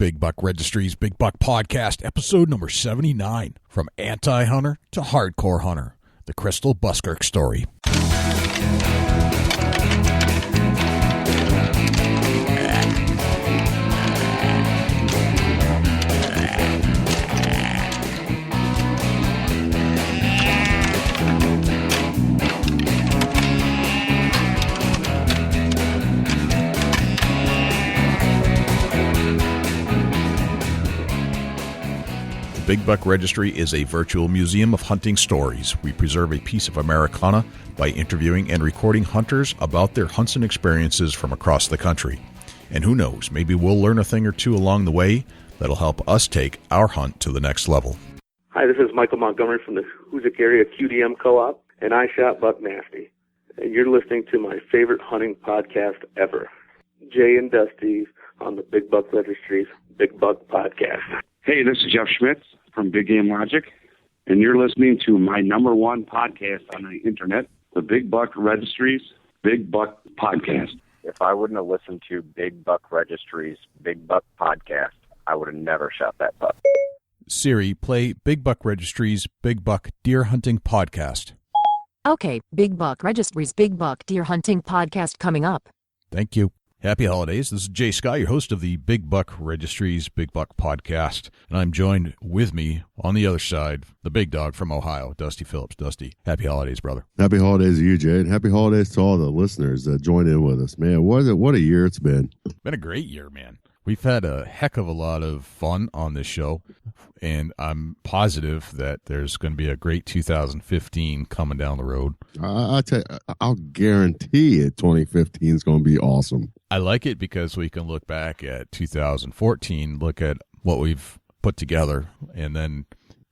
Big Buck Registry's Big Buck Podcast, episode number 79, From Anti-Hunter to Hardcore Hunter, the Krystal Buskirk story. Big Buck Registry is a virtual museum of hunting stories. We preserve a piece of Americana by interviewing and recording hunters about their hunts and experiences from across the country. And who knows, maybe we'll learn a thing or two along the way that'll help us take our hunt to the next level. Hi, this is Michael Montgomery from the Hoosick Area QDM Co-op, and I shot Buck Nasty. And you're listening to my favorite hunting podcast ever, Jay and Dusty's on the Big Buck Registry's Big Buck Podcast. Hey, this is Jeff Schmitz from Big Game Logic, and you're listening to my number one podcast on the internet, the Big Buck Registry's Big Buck Podcast. If I wouldn't have listened to Big Buck Registry's Big Buck Podcast, I would have never shot that buck. Siri, play Big Buck Registry's Big Buck Deer Hunting Podcast. Okay, Big Buck Registry's Big Buck Deer Hunting Podcast coming up. Thank you. Happy holidays. This is Jay Scott, your host of the Big Buck Registry's Big Buck Podcast. And I'm joined with me on the other side, the big dog from Ohio, Dusty Phillips. Dusty, happy holidays, brother. Happy holidays to you, Jay, and happy holidays to all the listeners that joined in with us. Man, what a year it's been. Been a great year, man. We've had a heck of a lot of fun on this show, and I'm positive that there's going to be a great 2015 coming down the road. I'll guarantee it 2015 is going to be awesome. I like it because we can look back at 2014, look at what we've put together, and then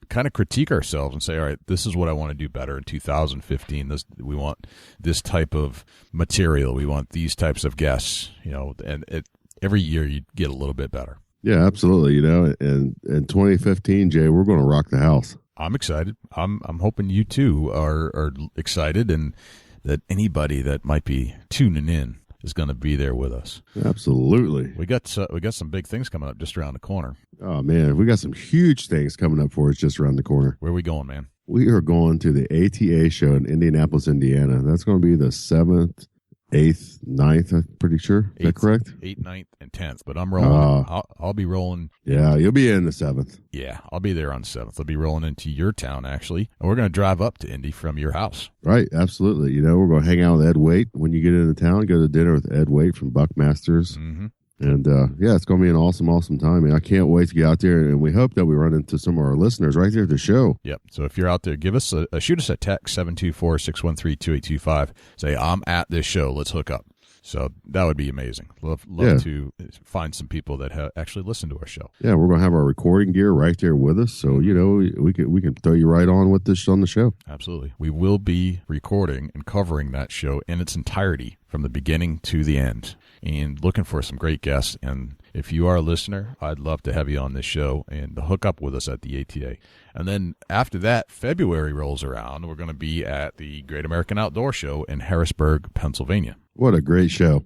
kind of critique ourselves and say, all right, this is what I want to do better in 2015. We want this type of material. We want these types of guests, and every year you get a little bit better. Yeah, absolutely. And in 2015, Jay, we're going to rock the house. I'm excited. I'm hoping you too are excited, and that anybody that might be tuning in is going to be there with us. Absolutely. We got some big things coming up just around the corner. Oh man, we got some huge things coming up for us just around the corner. Where are we going, man? We are going to the ATA show in Indianapolis, Indiana. That's going to be the 7th, 8th, 9th, I'm pretty sure. Is that correct? 8th, 9th, and 10th. But I'm rolling. I'll be rolling. Yeah, you'll be in the 7th. Yeah, I'll be there on 7th. I'll be rolling into your town, actually. And we're going to drive up to Indy from your house. Right, absolutely. We're going to hang out with Ed Waite. When you get into town, go to dinner with Ed Waite from Buckmasters. Mm-hmm. And, it's going to be an awesome, awesome time. And I can't wait to get out there. And we hope that we run into some of our listeners right there at the show. Yep. So if you're out there, give us shoot us a text, 724-613-2825. Say, I'm at this show. Let's hook up. So that would be amazing. Love to find some people that actually listen to our show. Yeah, we're going to have our recording gear right there with us. So, we can throw you right on with this on the show. Absolutely. We will be recording and covering that show in its entirety from the beginning to the end, and looking for some great guests. And if you are a listener, I'd love to have you on this show and to hook up with us at the ATA. And then after that, February rolls around, we're going to be at the Great American Outdoor Show in Harrisburg, Pennsylvania. What a great show.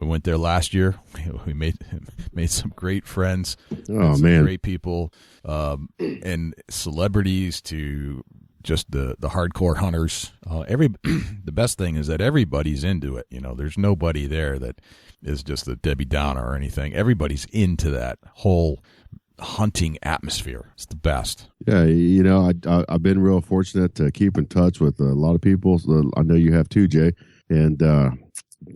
We went there last year. We made some great friends. Oh, some man. Great people, and celebrities to just the hardcore hunters. The best thing is that everybody's into it. There's nobody there that is just a Debbie Downer or anything. Everybody's into that whole hunting atmosphere. It's the best. Yeah, I've been real fortunate to keep in touch with a lot of people. So I know you have too, Jay. And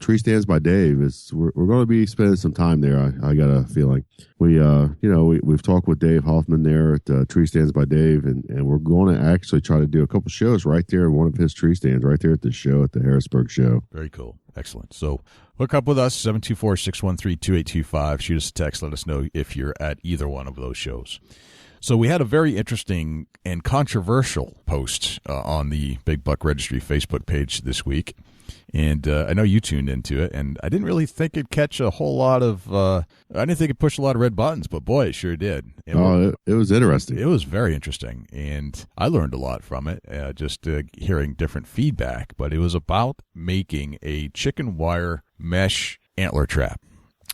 Tree Stands by Dave we're going to be spending some time there. I got a feeling we've talked with Dave Hoffman there at Tree Stands by Dave, and we're going to actually try to do a couple shows right there in one of his tree stands right there at the show at the Harrisburg show. Very cool. Excellent. So hook up with us, 724-613-2825. Shoot us a text. Let us know if you're at either one of those shows. So we had a very interesting and controversial post on the Big Buck Registry Facebook page this week. And I know you tuned into it, and I didn't really think it'd catch a whole lot of I didn't think it pushed a lot of red buttons, but boy, it sure did. It was interesting. It was very interesting, and I learned a lot from it, just hearing different feedback. But it was about making a chicken wire mesh antler trap.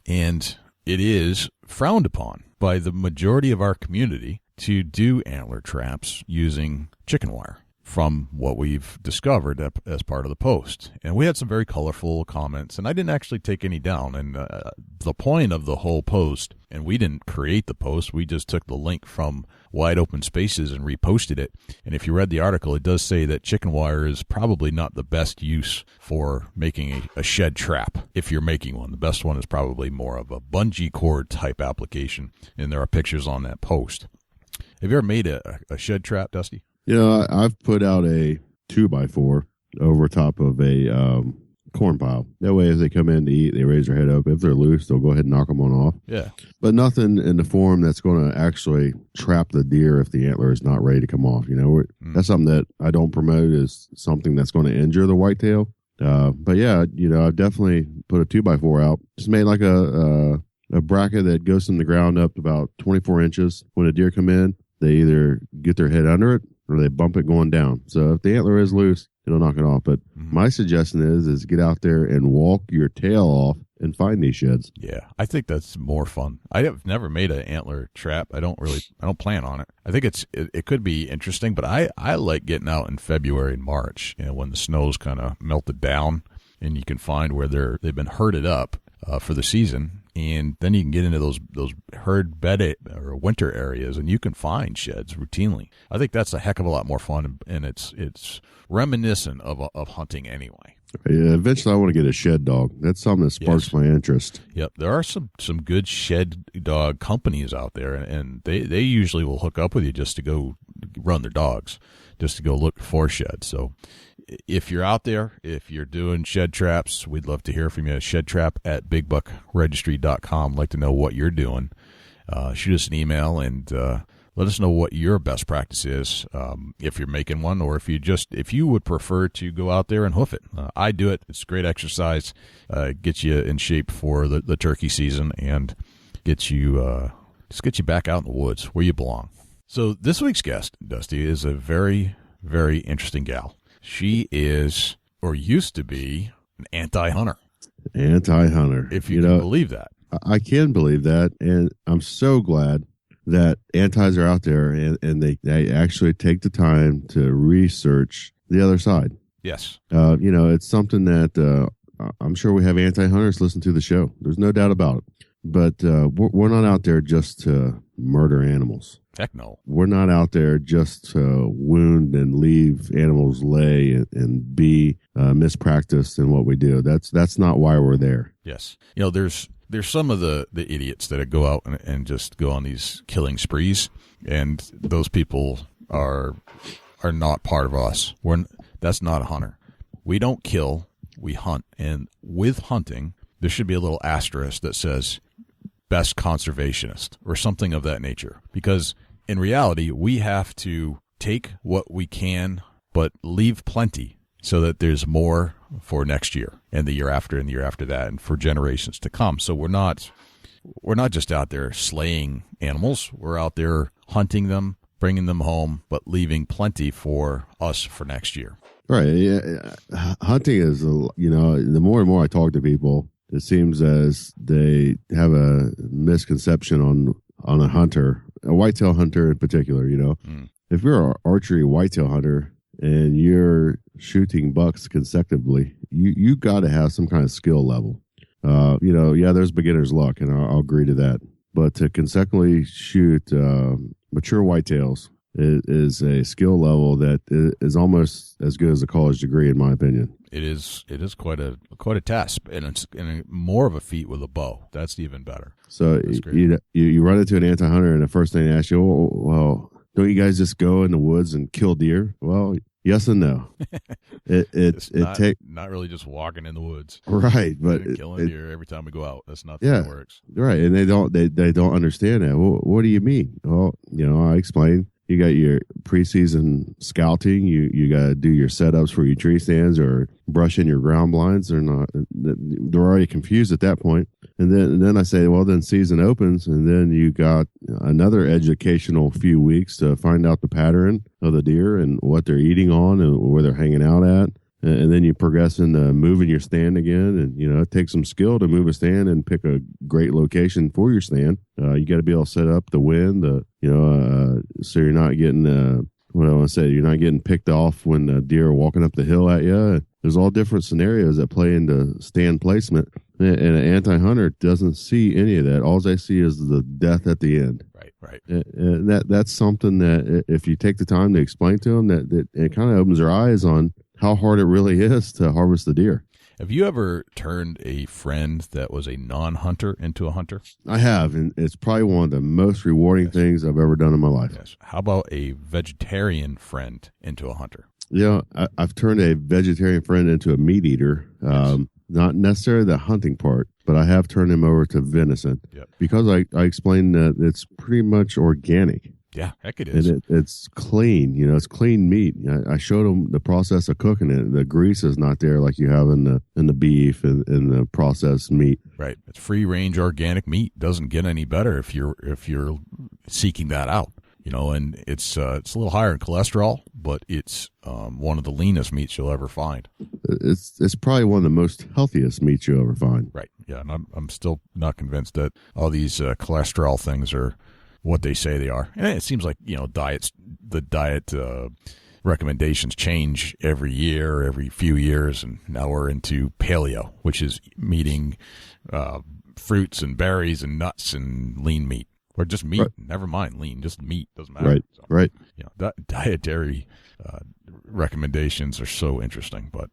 And it is frowned upon by the majority of our community to do antler traps using chicken wire, from what we've discovered as part of the post. And we had some very colorful comments, and I didn't actually take any down. And the point of the whole post, and we didn't create the post, we just took the link from Wide Open Spaces and reposted it. And if you read the article, it does say that chicken wire is probably not the best use for making a shed trap. If you're making one, the best one is probably more of a bungee cord type application, and there are pictures on that post. Have you ever made a shed trap, Dusty? I've put out a 2x4 over top of a corn pile. That way, as they come in to eat, they raise their head up. If they're loose, they'll go ahead and knock them on off. Yeah. But nothing in the form that's going to actually trap the deer if the antler is not ready to come off. That's something that I don't promote as something that's going to injure the whitetail. But yeah, I've definitely put a 2x4 out. Just made like a bracket that goes from the ground up to about 24 inches. When a deer come in, they either get their head under it or they bump it going down. So if the antler is loose, it'll knock it off. But my suggestion is get out there and walk your tail off and find these sheds. Yeah, I think that's more fun. I have never made an antler trap. I don't plan on it. I think it could be interesting, but I like getting out in February and March, when the snow's kind of melted down and you can find where they've been herded up for the season. And then you can get into those herd bed or winter areas, and you can find sheds routinely. I think that's a heck of a lot more fun, and it's reminiscent of hunting anyway. Yeah, eventually I want to get a shed dog. That's something that sparks my interest. Yep, there are some good shed dog companies out there, and they usually will hook up with you just to go run their dogs, just to go look for sheds. So if you're out there, if you're doing shed traps, we'd love to hear from you. shedtrap@bigbuckregistry.com. Like to know what you're doing. Shoot us an email and let us know what your best practice is, if you're making one, or if you would prefer to go out there and hoof it. I do it. It's great exercise. Gets you in shape for the turkey season and gets you back out in the woods where you belong. So this week's guest, Dusty, is a very, very interesting gal. She is, or used to be, an anti-hunter. Anti-hunter. If you can believe that. I can believe that, and I'm so glad that antis are out there and they actually take the time to research the other side. Yes. It's something that I'm sure we have anti-hunters listen to the show. There's no doubt about it. But we're not out there just to murder animals. Heck no. We're not out there just to wound and leave animals lay and be mispracticed in what we do. That's not why we're there. Yes. There's some of the idiots that go out and just go on these killing sprees, and those people are not part of us. That's not a hunter. We don't kill, we hunt. And with hunting, there should be a little asterisk that says best conservationist or something of that nature, because in reality, we have to take what we can, but leave plenty so that there's more for next year and the year after and the year after that and for generations to come. So we're not just out there slaying animals. We're out there hunting them, bringing them home, but leaving plenty for us for next year. Right. Yeah. Hunting is, the more and more I talk to people, it seems as they have a misconception on a hunter, a whitetail hunter in particular. If you're an archery whitetail hunter and you're shooting bucks consecutively, you got to have some kind of skill level. There's beginner's luck, and I'll agree to that. But to consecutively shoot mature whitetails is a skill level that is almost as good as a college degree, in my opinion. It is quite a task, and it's more of a feat with a bow. That's even better. So you run into an anti-hunter, and the first thing they ask you, well, don't you guys just go in the woods and kill deer? Well, yes and no. It's not really just walking in the woods, right? But killing deer every time we go out. That's not the way it works, right? And they don't understand that. Well, what do you mean? Well, I explain. You got your preseason scouting. You got to do your setups for your tree stands or brush in your ground blinds. They're already confused at that point. And then I say, well, then season opens, and then you got another educational few weeks to find out the pattern of the deer and what they're eating on and where they're hanging out at. and then you progress into moving your stand again. And, it takes some skill to move a stand and pick a great location for your stand. You got to be able to set up the wind, so you're not getting, what I want to say, you're not getting picked off when the deer are walking up the hill at you. There's all different scenarios that play into stand placement, and an anti-hunter doesn't see any of that. All they see is the death at the end. Right. And that's something that if you take the time to explain to them, that it kind of opens their eyes on how hard it really is to harvest the deer. Have you ever turned a friend that was a non-hunter into a hunter? I have, and it's probably one of the most rewarding things I've ever done in my life. Yes. How about a vegetarian friend into a hunter? I've turned a vegetarian friend into a meat eater. Yes. Not necessarily the hunting part, but I have turned him over to venison. Yep. Because I explained that it's pretty much organic. Yeah, heck it is. And it's clean. It's clean meat. I showed him the process of cooking it. The grease is not there like you have in the beef and the processed meat. Right. It's free range organic meat. Doesn't get any better if you're seeking that out. And it's a little higher in cholesterol, but it's one of the leanest meats you'll ever find. It's probably one of the most healthiest meats you'll ever find. Right. Yeah, and I'm still not convinced that all these cholesterol things are what they say they are. And it seems like the diet recommendations change every year, every few years, and now we're into paleo, which is eating fruits and berries and nuts and lean meat. Or just meat. Right. Never mind lean, just meat. Doesn't matter. Right. So, right. Dietary recommendations are so interesting, but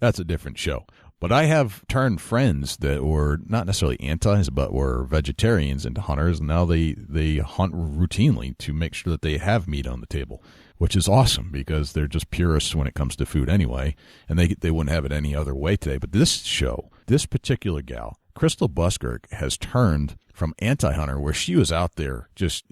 that's a different show. But I have turned friends that were not necessarily antis, but were vegetarians into hunters, and now they hunt routinely to make sure that they have meat on the table, which is awesome because they're just purists when it comes to food anyway, and they wouldn't have it any other way today. But this particular gal, Krystal Buskirk, has turned from anti-hunter, where she was out there just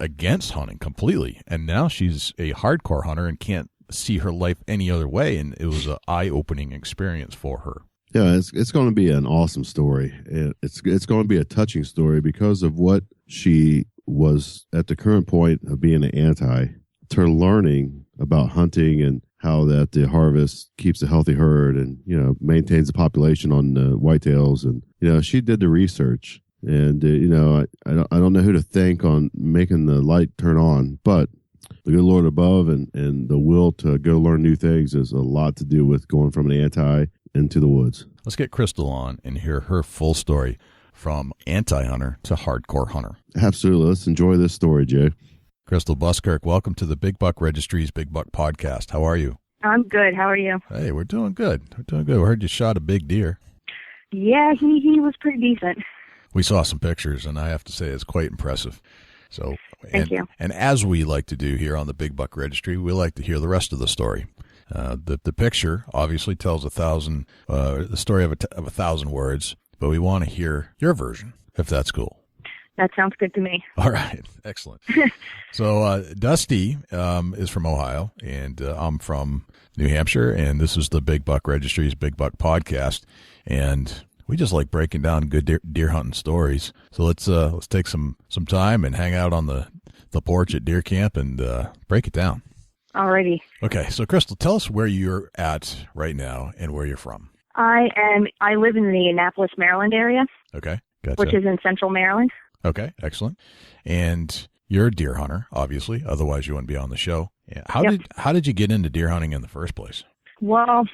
against hunting completely, and now she's a hardcore hunter and can't see her life any other way, and it was an eye-opening experience for her. Yeah, it's going to be an awesome story. It's going to be a touching story because of what she was at the current point of being an anti, to learning about hunting and how that the harvest keeps a healthy herd and maintains the population on the whitetails, and she did the research. And, I don't know who to thank on making the light turn on, but the good Lord above and the will to go learn new things is a lot to do with going from an anti into the woods. Let's get Krystal on and hear her full story from anti-hunter to hardcore hunter. Absolutely. Let's enjoy this story, Jay. Krystal Buskirk, welcome to the Big Buck Registry's Big Buck Podcast. How are you? I'm good. How are you? Hey, we're doing good. We heard you shot a big deer. Yeah, he was pretty decent. We saw some pictures, and I have to say it's quite impressive. So, Thank you. And as we like to do here on the Big Buck Registry, we like to hear the rest of the story. The picture obviously tells the story of 1,000 words, but we want to hear your version, if that's cool. That sounds good to me. All right. Excellent. So Dusty is from Ohio, and I'm from New Hampshire, and this is the Big Buck Registry's Big Buck Podcast, and we just like breaking down good deer hunting stories. So let's take some time and hang out on the porch at deer camp and break it down. Alrighty. Okay. So Krystal, tell us where you're at right now and where you're from. I live in the Annapolis, Maryland area. Okay. Gotcha. Which is in central Maryland. Okay. Excellent. And you're a deer hunter, obviously. Otherwise, you wouldn't be on the show. How did you get into deer hunting in the first place? Well,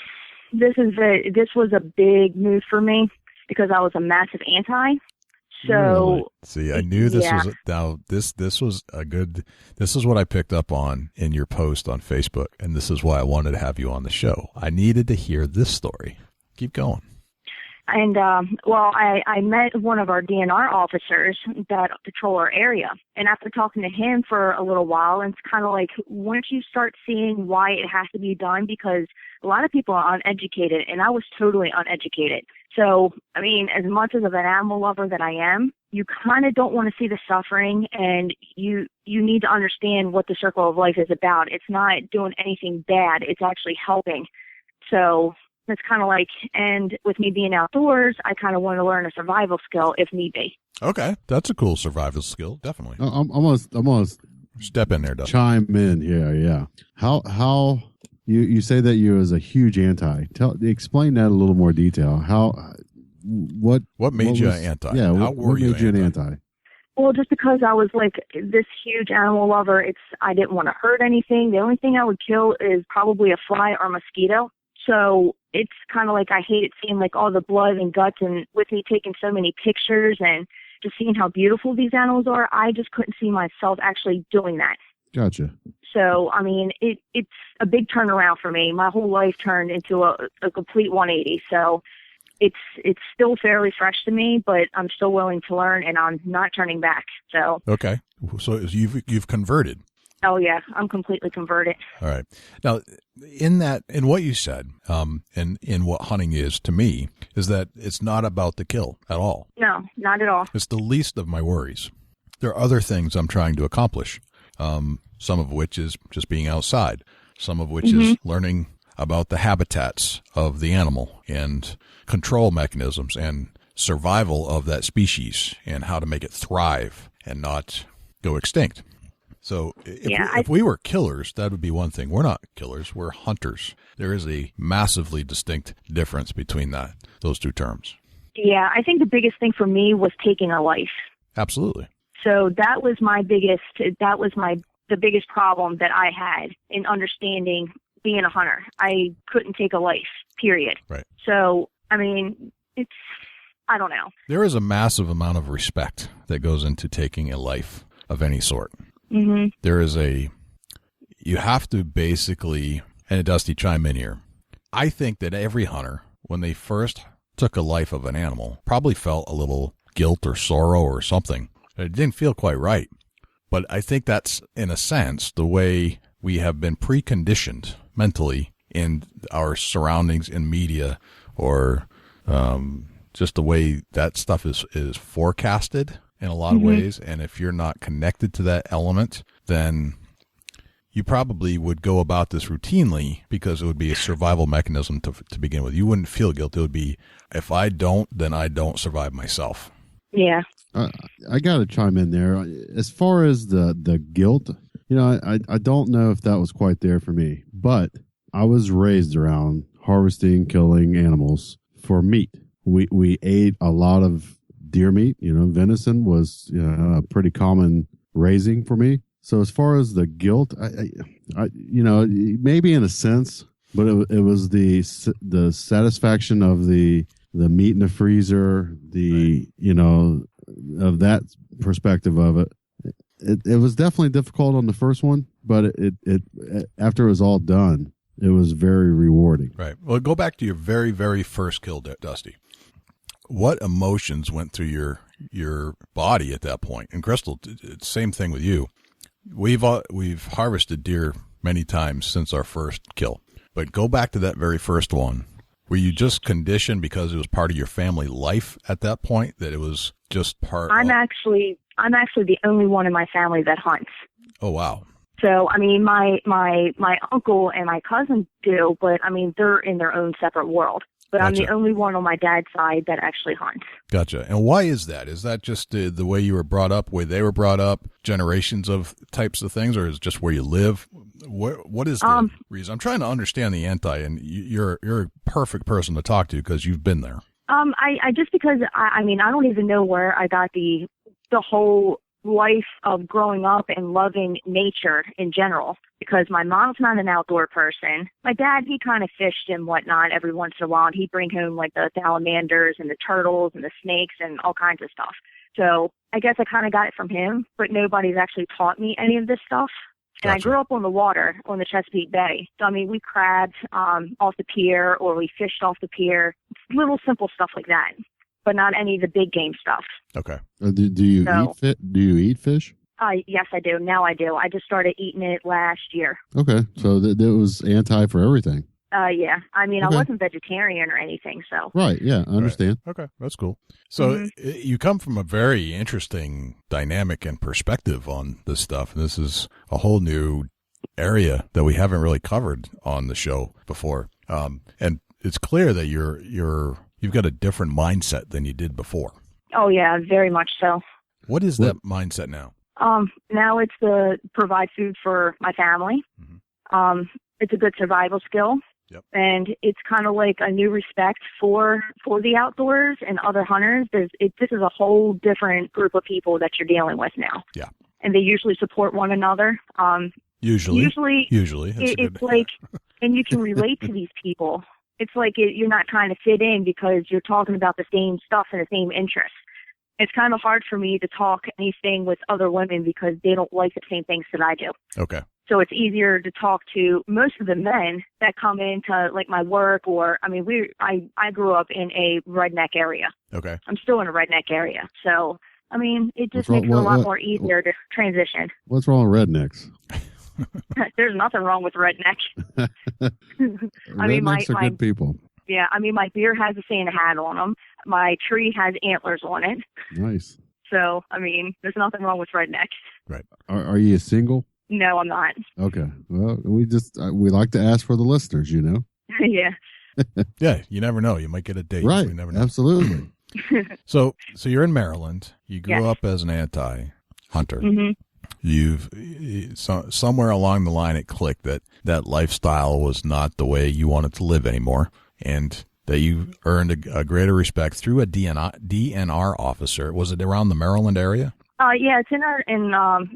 this was a big move for me because I was a massive anti. So really? See, I knew this was now this was a good. This is what I picked up on in your post on Facebook, and this is why I wanted to have you on the show. I needed to hear this story. Keep going. And, I met one of our DNR officers that patrol our area. And after talking to him for a little while, and it's kind of like, once you start seeing why it has to be done, because a lot of people are uneducated, and I was totally uneducated. So, I mean, as much as of an animal lover that I am, you kind of don't want to see the suffering, and you need to understand what the circle of life is about. It's not doing anything bad. It's actually helping. So it's kind of like, and with me being outdoors, I kind of want to learn a survival skill if need be. Okay, that's a cool survival skill, definitely. I'm gonna step in there, Dustin. Chime in, yeah. How You say that you was a huge anti. Explain that a little more detail. What made you an anti? Yeah, How what made you an anti? Well, just because I was like this huge animal lover, I didn't want to hurt anything. The only thing I would kill is probably a fly or a mosquito. So it's kind of like I hated seeing like all the blood and guts, and with me taking so many pictures and just seeing how beautiful these animals are, I just couldn't see myself actually doing that. Gotcha. So, I mean, it's a big turnaround for me. My whole life turned into a complete 180. So it's still fairly fresh to me, but I'm still willing to learn, and I'm not turning back. So okay, so you've converted. Oh yeah, I'm completely converted. All right. Now, in what you said, and in what hunting is to me, is that it's not about the kill at all. No, not at all. It's the least of my worries. There are other things I'm trying to accomplish. Some of which is just being outside. Some of which is learning about the habitats of the animal and control mechanisms and survival of that species and how to make it thrive and not go extinct. So if we were killers, that would be one thing. We're not killers. We're hunters. There is a massively distinct difference between those two terms. Yeah, I think the biggest thing for me was taking a life. Absolutely. So that was the biggest problem that I had in understanding being a hunter. I couldn't take a life, period. Right. So, I mean, I don't know. There is a massive amount of respect that goes into taking a life of any sort. Mm-hmm. There is you have to basically, and Dusty, chime in here. I think that every hunter, when they first took a life of an animal, probably felt a little guilt or sorrow or something. It didn't feel quite right. But I think that's, in a sense, the way we have been preconditioned mentally in our surroundings in media, or just the way that stuff is forecasted in a lot of ways. And if you're not connected to that element, then you probably would go about this routinely because it would be a survival mechanism to begin with. You wouldn't feel guilt. It would be, if I don't, then I don't survive myself. Yeah. I got to chime in there. As far as the guilt, I don't know if that was quite there for me, but I was raised around harvesting, killing animals for meat. We ate a lot of deer meat. Venison was a pretty common raising for me. So as far as the guilt, I maybe in a sense, but it was the satisfaction of the meat in the freezer, of that perspective of it. It was definitely difficult on the first one, but it after it was all done, it was very rewarding. Right. Well, go back to your very, very first kill, Dusty. What emotions went through your body at that point? And Krystal, same thing with you. We've harvested deer many times since our first kill, but go back to that very first one. Were you just conditioned because it was part of your family life at that point, that it was just part? I'm actually the only one in my family that hunts. Oh wow! So I mean, my uncle and my cousin do, but I mean they're in their own separate world. But gotcha. I'm the only one on my dad's side that actually hunts. Gotcha. And why is that? Is that just the way you were brought up, way they were brought up, generations of types of things, or is it just where you live? What is the reason? I'm trying to understand the anti, and you're a perfect person to talk to because you've been there. I just because I mean I don't even know where I got the whole life of growing up and loving nature in general, because my mom's not an outdoor person. My dad, he kind of fished and whatnot every once in a while, and he'd bring home like the salamanders and the turtles and the snakes and all kinds of stuff. So I guess I kind of got it from him, but nobody's actually taught me any of this stuff. And gotcha. I grew up on the water, on the Chesapeake Bay. So, I mean, we crabbed off the pier, or we fished off the pier. It's little simple stuff like that, but not any of the big game stuff. Okay. Do you eat fish? Yes, I do. Now I do. I just started eating it last year. Okay. So that was anti for everything. Yeah. I mean, okay. I wasn't vegetarian or anything, so. Right. Yeah, I understand. Right. Okay. That's cool. So you come from a very interesting dynamic and perspective on this stuff. And this is a whole new area that we haven't really covered on the show before. And it's clear that you've got a different mindset than you did before. Oh, yeah, very much so. What is that mindset now? Now it's to provide food for my family. Mm-hmm. it's a good survival skill. Yep. And it's kind of like a new respect for the outdoors and other hunters. This is a whole different group of people that you're dealing with now. Yeah. And they usually support one another. Usually it's like, and you can relate to these people. It's like you're not trying to fit in because you're talking about the same stuff and the same interests. It's kind of hard for me to talk anything with other women because they don't like the same things that I do. Okay. So it's easier to talk to most of the men that come into like my work, or I grew up in a redneck area. Okay. I'm still in a redneck area. So, it just makes it a lot more easier to transition. What's wrong with rednecks? There's nothing wrong with rednecks. Rednecks are good people. Yeah, my beer has a Santa hat on them. My tree has antlers on it. Nice. So, there's nothing wrong with rednecks. Right. Are you single? No, I'm not. Okay. Well, we like to ask for the listeners, you know? Yeah. Yeah, you never know. You might get a date. Right. You never know. Absolutely. So you're in Maryland. You grew up as an anti-hunter. Mm-hmm. Somewhere along the line it clicked that lifestyle was not the way you wanted to live anymore, and that you earned a greater respect through a DNR officer. Was it around the Maryland area? Yeah, it's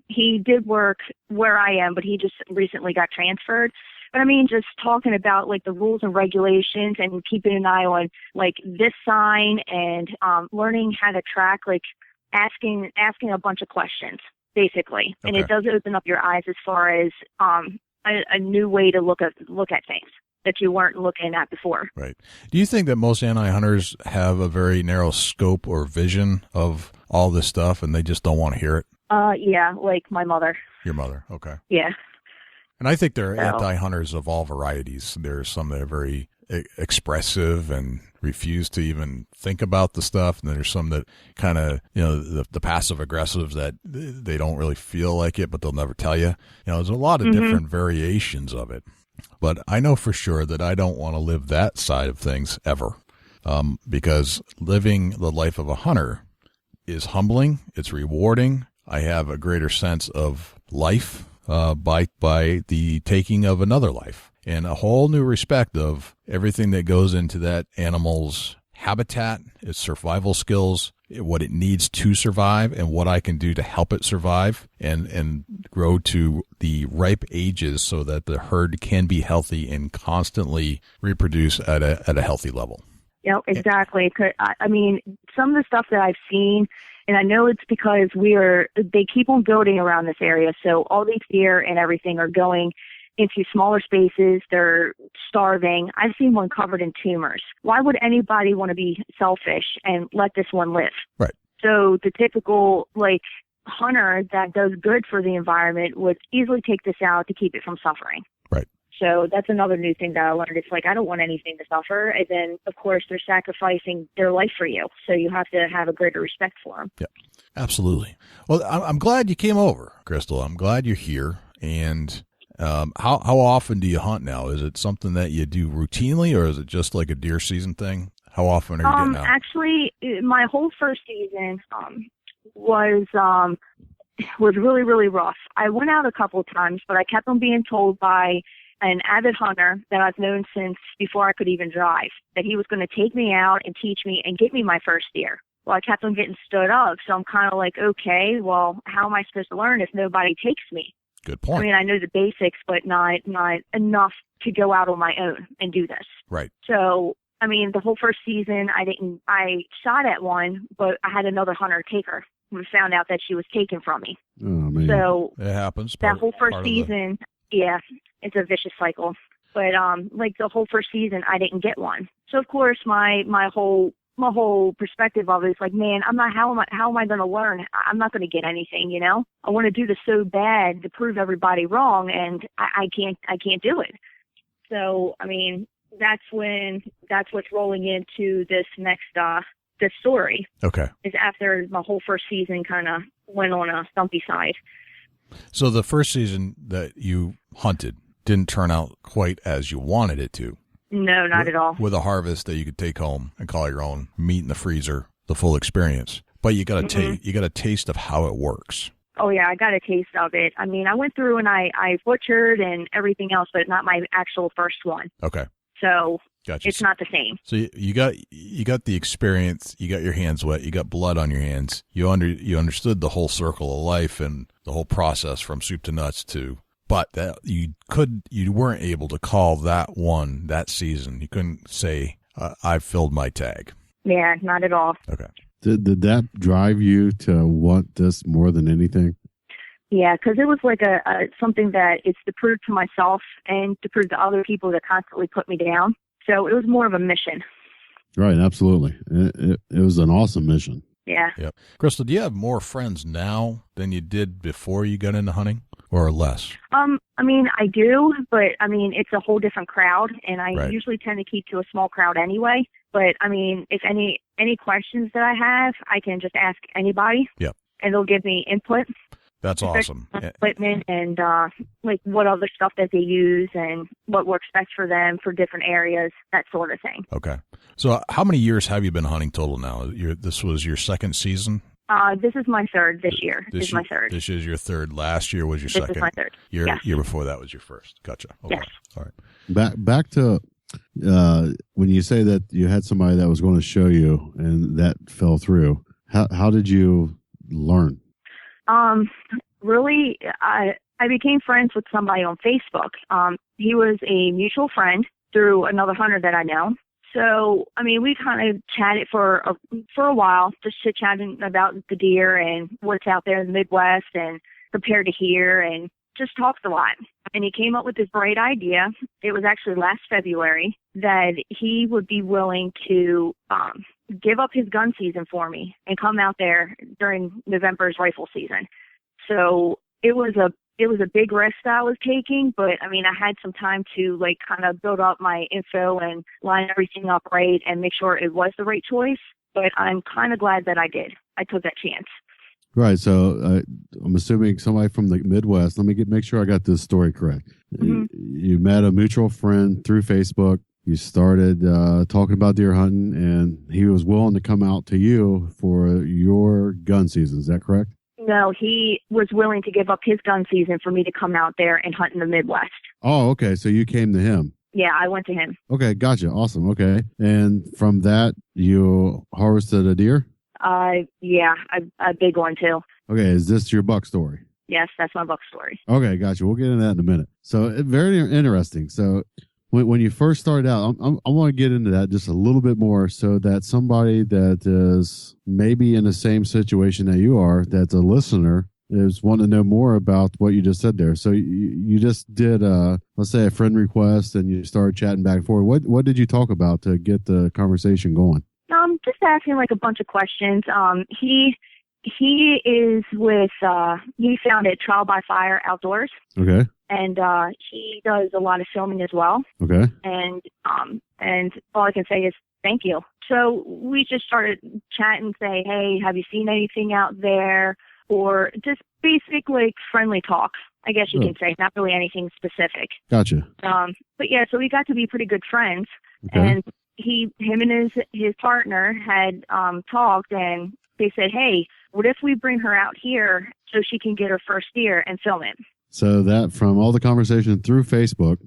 he did work where I am, but he just recently got transferred. But just talking about like the rules and regulations and keeping an eye on like this sign and learning how to track, like asking a bunch of questions, basically. Okay. And it does open up your eyes as far as a new way to look at things that you weren't looking at before. Right. Do you think that most anti-hunters have a very narrow scope or vision of all this stuff and they just don't want to hear it? Yeah, like my mother. Your mother, okay. Yeah. And I think there are anti-hunters of all varieties. There are some that are very expressive and refuse to even think about the stuff, and there's some that kind of, the passive-aggressives that they don't really feel like it, but they'll never tell you. There's a lot of different variations of it. But I know for sure that I don't want to live that side of things ever, because living the life of a hunter is humbling. It's rewarding. I have a greater sense of life by the taking of another life, and a whole new respect of everything that goes into that animal's habitat, its survival skills, what it needs to survive, and what I can do to help it survive and grow to the ripe ages so that the herd can be healthy and constantly reproduce at a healthy level. Yeah, exactly. Some of the stuff that I've seen, and I know it's because they keep on building around this area, so all these deer and everything are going into smaller spaces. They're starving. I've seen one covered in tumors. Why would anybody want to be selfish and let this one live? Right. So the typical hunter that does good for the environment would easily take this out to keep it from suffering. Right. So that's another new thing that I learned. It's like, I don't want anything to suffer. And then, of course, they're sacrificing their life for you. So you have to have a greater respect for them. Yeah, absolutely. Well, I'm glad you came over, Krystal. I'm glad you're here. And how often do you hunt now? Is it something that you do routinely, or is it just like a deer season thing? How often are you getting out? Actually, my whole first season was really, really rough. I went out a couple of times, but I kept on being told by an avid hunter that I've known since before I could even drive, that he was going to take me out and teach me and get me my first deer. Well, I kept on getting stood up, so I'm kind of like, okay, well, how am I supposed to learn if nobody takes me? Good point. I know the basics, but not enough to go out on my own and do this. Right. So, the whole first season, I shot at one, but I had another hunter take her. We found out that she was taken from me. Oh, man. So it happens. That whole first season, yeah, it's a vicious cycle. But the whole first season, I didn't get one. So of course, my whole perspective of it is like, man, how am I going to learn? I'm not going to get anything, I want to do this so bad to prove everybody wrong, and I can't do it. So that's what's rolling into this next this story. Okay. Is after my whole first season kind of went on a stumpy side. So the first season that you hunted didn't turn out quite as you wanted it to. No, not at all. With a harvest that you could take home and call your own, meat in the freezer, the full experience. But you got a taste of how it works. Oh yeah, I got a taste of it. I mean, I went through and I butchered and everything else, but not my actual first one. Okay. So Gotcha. it's not the same. So you got the experience. You got your hands wet. You got blood on your hands. You understood the whole circle of life and the whole process from soup to nuts to. But that you weren't able to call that season. You couldn't say I've filled my tag. Yeah, not at all. Okay. Did that drive you to want this more than anything? Yeah, because it was like a something that it's to prove to myself and to prove to other people that constantly put me down. So it was more of a mission. Right, absolutely. It was an awesome mission. Yeah. Yep. Crystal, do you have more friends now than you did before you got into hunting, or less? I mean, I do, but I mean, it's a whole different crowd, and I Right. usually tend to keep to a small crowd anyway. But I mean, if any questions that I have, I can just ask anybody. Yep. And they'll give me input. That's awesome. Equipment and like what other stuff that they use and what works best for them for different areas, that sort of thing. Okay. So how many years have you been hunting total now? This was your second season? This is my third this year. This is my third. This is your third. Last year was your second. This is my third. Year Yes. before that was your first. Gotcha. Okay. Yes. All right. Back to when you say that you had somebody that was going to show you and that fell through. How did you learn? Really, I became friends with somebody on Facebook. He was a mutual friend through another hunter that I know. So, I mean, we kind of chatted for a while, just chit-chatting about the deer and what's out there in the Midwest and compared to here, and just talked a lot. And he came up with this great idea. It was actually last February that he would be willing to give up his gun season for me and come out there during November's rifle season. So it was a big risk that I was taking, but I mean, I had some time to like kind of build up my info and line everything up right and make sure it was the right choice. But I'm kind of glad that I did. I took that chance. Right. So I'm assuming somebody from the Midwest. Let me make sure I got this story correct. Mm-hmm. You met a mutual friend through Facebook. You started talking about deer hunting, and he was willing to come out to you for your gun season. Is that correct? No, he was willing to give up his gun season for me to come out there and hunt in the Midwest. Oh, okay. So you came to him. Yeah, I went to him. Okay, gotcha. Awesome. Okay. And from that, you harvested a deer? Yeah, a big one too. Okay, is this your buck story? Yes, that's my buck story. Okay, gotcha. We'll get into that in a minute. So very interesting. So when you first started out, I want to get into that just a little bit more so that somebody that is maybe in the same situation that you are, that's a listener, is wanting to know more about what you just said there. So you just did, let's say, a friend request, and you started chatting back and forth. What did you talk about to get the conversation going? Just asking like a bunch of questions. He is with, he founded Trial by Fire Outdoors. Okay. And he does a lot of filming as well. Okay. And all I can say is thank you. So we just started chatting, say, hey, have you seen anything out there? Or just basic, like, friendly talk, I guess you can say. Not really anything specific. Gotcha. But yeah, so we got to be pretty good friends. Okay. And him and his partner had talked, and they said, hey, what if we bring her out here so she can get her first deer and film it? So that from all the conversation through Facebook,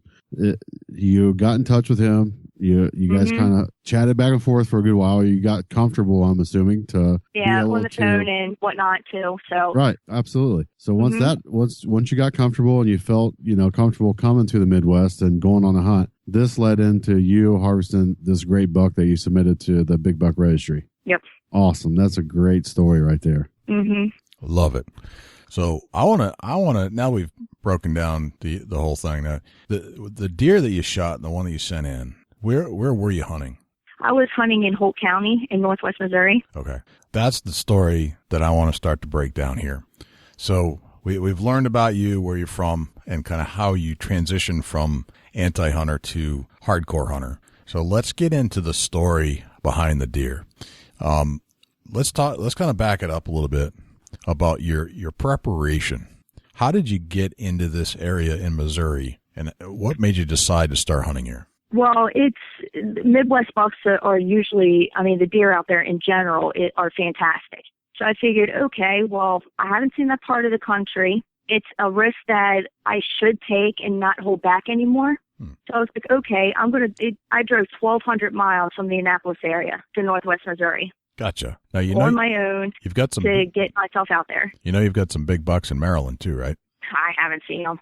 you got in touch with him. You guys kind of chatted back and forth for a good while. You got comfortable, I'm assuming, to on the phone and whatnot too. So right, absolutely. So once you got comfortable and you felt comfortable coming to the Midwest and going on a hunt, this led into you harvesting this great buck that you submitted to the Big Buck Registry. Yep. Awesome. That's a great story right there. Mm-hmm. Love it. So I want to, now we've broken down the whole thing. Now, the deer that you shot and the one that you sent in, where were you hunting? I was hunting in Holt County in northwest Missouri. Okay. That's the story that I want to start to break down here. So we've learned about you, where you're from, and kind of how you transitioned from anti-hunter to hardcore hunter. So let's get into the story behind the deer. Let's kind of back it up a little bit about your preparation. How did you get into this area in Missouri, and what made you decide to start hunting here? Well, Midwest bucks are usually, I mean, the deer out there in general are fantastic. So I figured, okay, well, I haven't seen that part of the country. It's a risk that I should take and not hold back anymore. So I was like, okay, I drove 1,200 miles from the Annapolis area to Northwest Missouri. Gotcha. Now, on my own you've got some to get myself out there. You know, you've got some big bucks in Maryland too, right? I haven't seen them.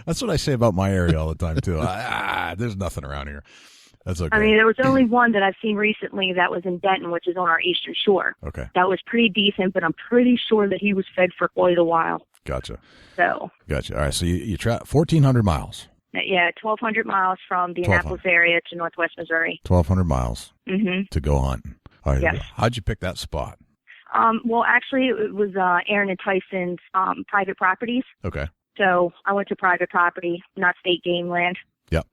That's what I say about my area all the time too. There's nothing around here. That's okay. I mean, there was only one that I've seen recently that was in Denton, which is on our eastern shore. Okay. That was pretty decent, but I'm pretty sure that he was fed for quite a while. Gotcha. So. Gotcha. All right. So you 1,400 miles. Yeah, 1,200 miles from the Annapolis area to Northwest Missouri. 1,200 miles to go hunting. All right. Yes. How'd you pick that spot? Well, actually, it was Aaron and Tyson's private properties. Okay. So I went to private property, not state game land. Yep.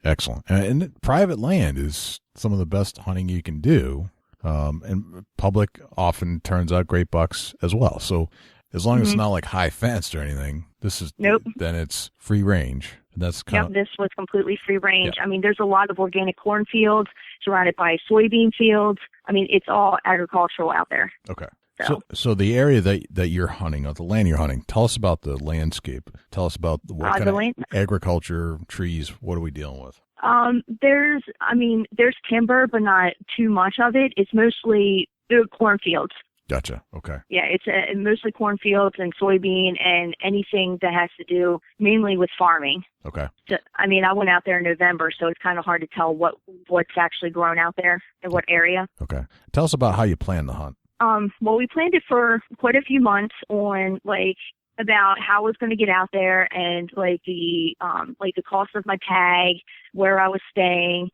Excellent. And private land is some of the best hunting you can do. And public often turns out great bucks as well. So as long as it's not like high fenced or anything, then it's free range. That's kind of, this was completely free range. Yeah. I mean, there's a lot of organic cornfields surrounded by soybean fields. I mean, it's all agricultural out there. Okay. So the area that you're hunting, or the land you're hunting, tell us about the landscape. Tell us about what kind of agriculture, trees, what are we dealing with? There's timber, but not too much of it. It's mostly cornfields. Gotcha. Okay. Yeah, it's mostly cornfields and soybean and anything that has to do mainly with farming. Okay. So, I mean, I went out there in November, so it's kind of hard to tell what's actually grown out there in what area. Okay. Tell us about how you plan the hunt. Well, we planned it for quite a few months on about how I was going to get out there and the cost of my tag, where I was staying.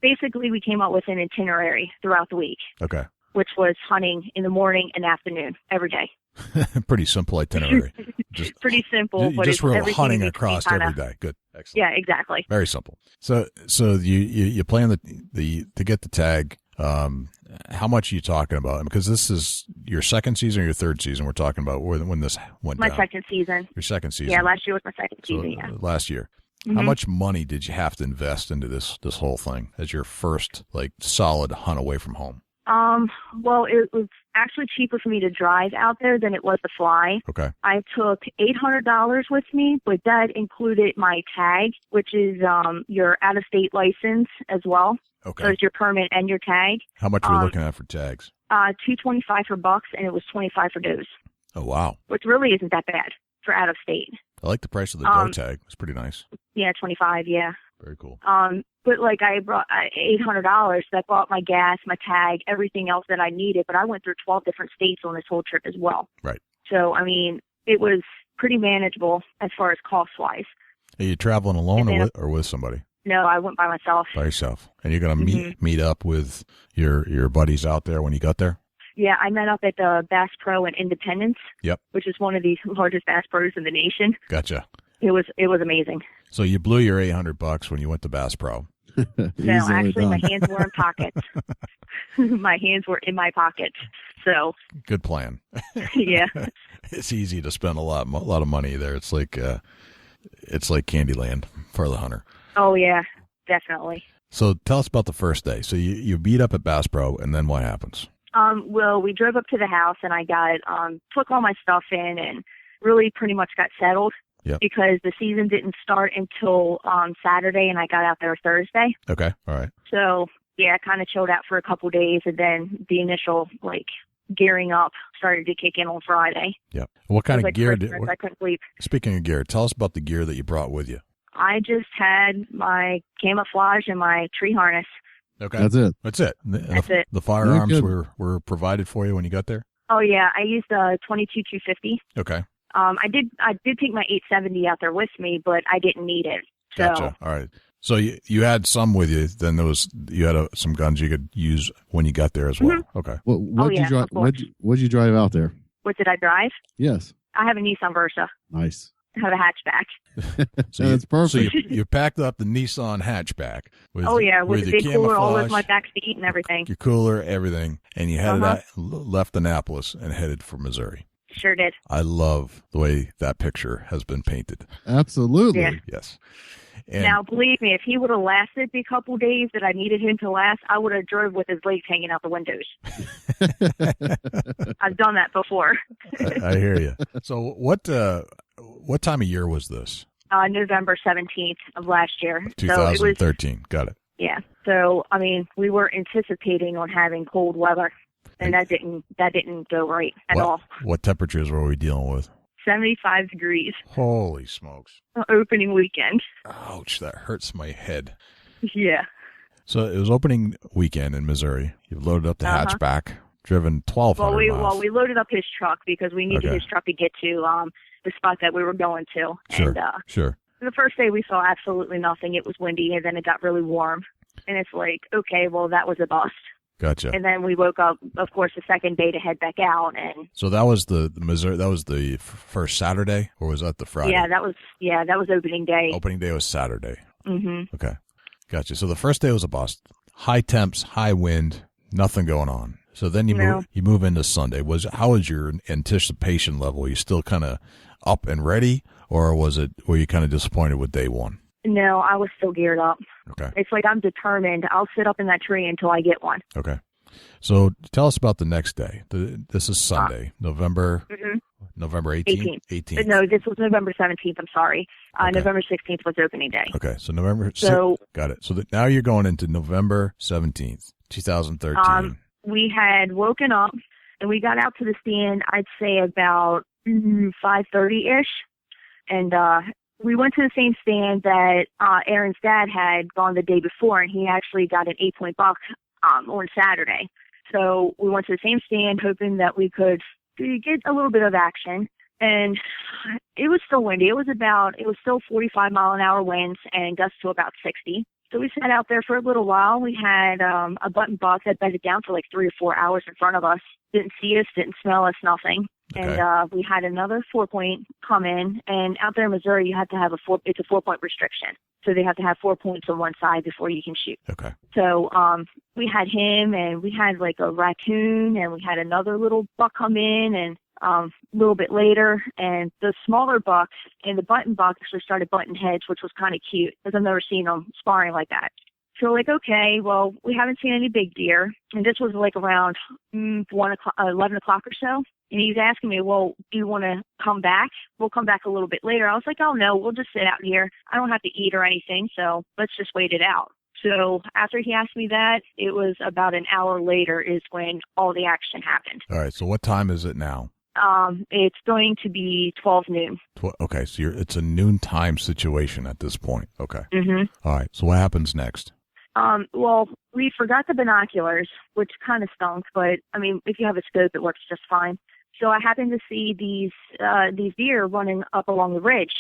Basically, we came up with an itinerary throughout the week. Okay. Which was hunting in the morning and afternoon every day. Pretty simple itinerary. Just pretty simple. But just were hunting across every day. Good. Excellent. Yeah, exactly. Very simple. So you plan to get the tag. How much are you talking about? Because this is your second season or your third season. We're talking about when this went down. My second season. Your second season. Yeah, last year was my second season. Yeah. Last year. Mm-hmm. How much money did you have to invest into this whole thing as your first solid hunt away from home? Well, it was actually cheaper for me to drive out there than it was to fly. Okay. I took $800 with me, but that included my tag, which is your out-of-state license as well. Okay. So it's your permit and your tag. How much were you looking at for tags? $225 for bucks, and it was $25 for does. Oh, wow. Which really isn't that bad for out-of-state. I like the price of the doe tag. It's pretty nice. Yeah, $25, yeah. Very cool. But I brought $800. That bought my gas, my tag, everything else that I needed. But I went through 12 different states on this whole trip as well. Right. So, I mean, it was pretty manageable as far as cost-wise. Are you traveling alone or with somebody? No, I went by myself. By yourself. And you're going to meet up with your buddies out there when you got there? Yeah, I met up at the Bass Pro in Independence. Yep. Which is one of the largest Bass Pros in the nation. Gotcha. It was amazing. So you blew your $800 when you went to Bass Pro. No, actually, my hands were in pockets. My hands were in my pockets. So good plan. Yeah, it's easy to spend a lot of money there. It's like Candyland for the hunter. Oh yeah, definitely. So tell us about the first day. So you beat up at Bass Pro, and then what happens? Well, we drove up to the house, and I got took all my stuff in, and really pretty much got settled. Yep. Because the season didn't start until Saturday, and I got out there Thursday. Okay, all right. So, yeah, I kind of chilled out for a couple days, and then the initial, gearing up started to kick in on Friday. Yep. What kind of gear I couldn't sleep. Speaking of gear, tell us about the gear that you brought with you. I just had my camouflage and my tree harness. Okay. That's it. That's it. That's it. The firearms were provided for you when you got there? Oh, yeah. I used a 22-250. Okay. I did take my 870 out there with me, but I didn't need it. So. Gotcha. All right. So you had some with you. Then you had some guns you could use when you got there as well. Mm-hmm. Okay. What'd you drive? What'd you drive out there? What did I drive? Yes. I have a Nissan Versa. Nice. I have a hatchback. So that's perfect. So you packed up the Nissan hatchback. With the big cooler, all of my back seat and everything. Your cooler, everything, and you headed out, left Annapolis and headed for Missouri. Sure did. I love the way that picture has been painted. Absolutely. Yeah. Yes. And Now, believe me, if he would have lasted the couple days that I needed him to last, I would have drove with his legs hanging out the windows. I've done that before. I hear you. So what time of year was this? November 17th of last year. 2013. Got it. Yeah. So, I mean, we were anticipating on having cold weather, and that didn't go right at all. What temperatures were we dealing with? 75 degrees. Holy smokes. Opening weekend. Ouch, that hurts my head. Yeah. So it was opening weekend in Missouri. You've loaded up the hatchback, driven 1,200 miles. Well, we loaded up his truck because we needed his truck to get to the spot that we were going to. Sure, and, sure. The first day we saw absolutely nothing. It was windy, and then it got really warm. And it's like, okay, well, that was a bust. Gotcha. And then we woke up, of course, the second day to head back out. And so that was the Missouri. That was the first Saturday, or was that the Friday? Yeah, that was opening day. Opening day was Saturday. Mm-hmm. Okay, gotcha. So the first day was a bust. High temps, high wind, nothing going on. So then you move into Sunday. How was your anticipation level? Were you still kind of up and ready, or were you kind of disappointed with day one? No, I was still geared up. Okay. It's like I'm determined. I'll sit up in that tree until I get one. Okay. So tell us about the next day. This is Sunday, November 18th? 18th. No, this was November 17th. I'm sorry. November 16th was opening day. Okay, so November 6th. Got it. So now you're going into November 17th, 2013. We had woken up, and we got out to the stand, I'd say about 5:30-ish. And we went to the same stand that Aaron's dad had gone the day before, and he actually got an 8-point buck on Saturday. So we went to the same stand hoping that we could get a little bit of action. And it was still windy. It was still 45-mile-an-hour winds and gusts to about 60. So we sat out there for a little while. We had a button buck that bedded down for like 3 or 4 hours in front of us. Didn't see us, didn't smell us, nothing. Okay. And we had another 4-point come in. And out there in Missouri, you have to have it's a 4-point restriction. So they have to have 4 points on one side before you can shoot. Okay. So we had him, and we had like a raccoon, and we had another little buck come in, and a little bit later, and the smaller bucks and the button buck actually started butting heads, which was kind of cute because I've never seen them sparring like that. So like, okay, well, we haven't seen any big deer, and this was like around 11 o'clock or so. And he's asking me, well, do you want to come back? We'll come back a little bit later. I was like, oh no, we'll just sit out here. I don't have to eat or anything, so let's just wait it out. So after he asked me that, it was about an hour later is when all the action happened. All right, so what time is it now? It's going to be 12 noon. Okay, so it's a noontime situation at this point. Okay. Mm-hmm. All right, so what happens next? Well, we forgot the binoculars, which kind of stunk, but I mean, if you have a scope, it works just fine. So I happened to see these deer running up along the ridge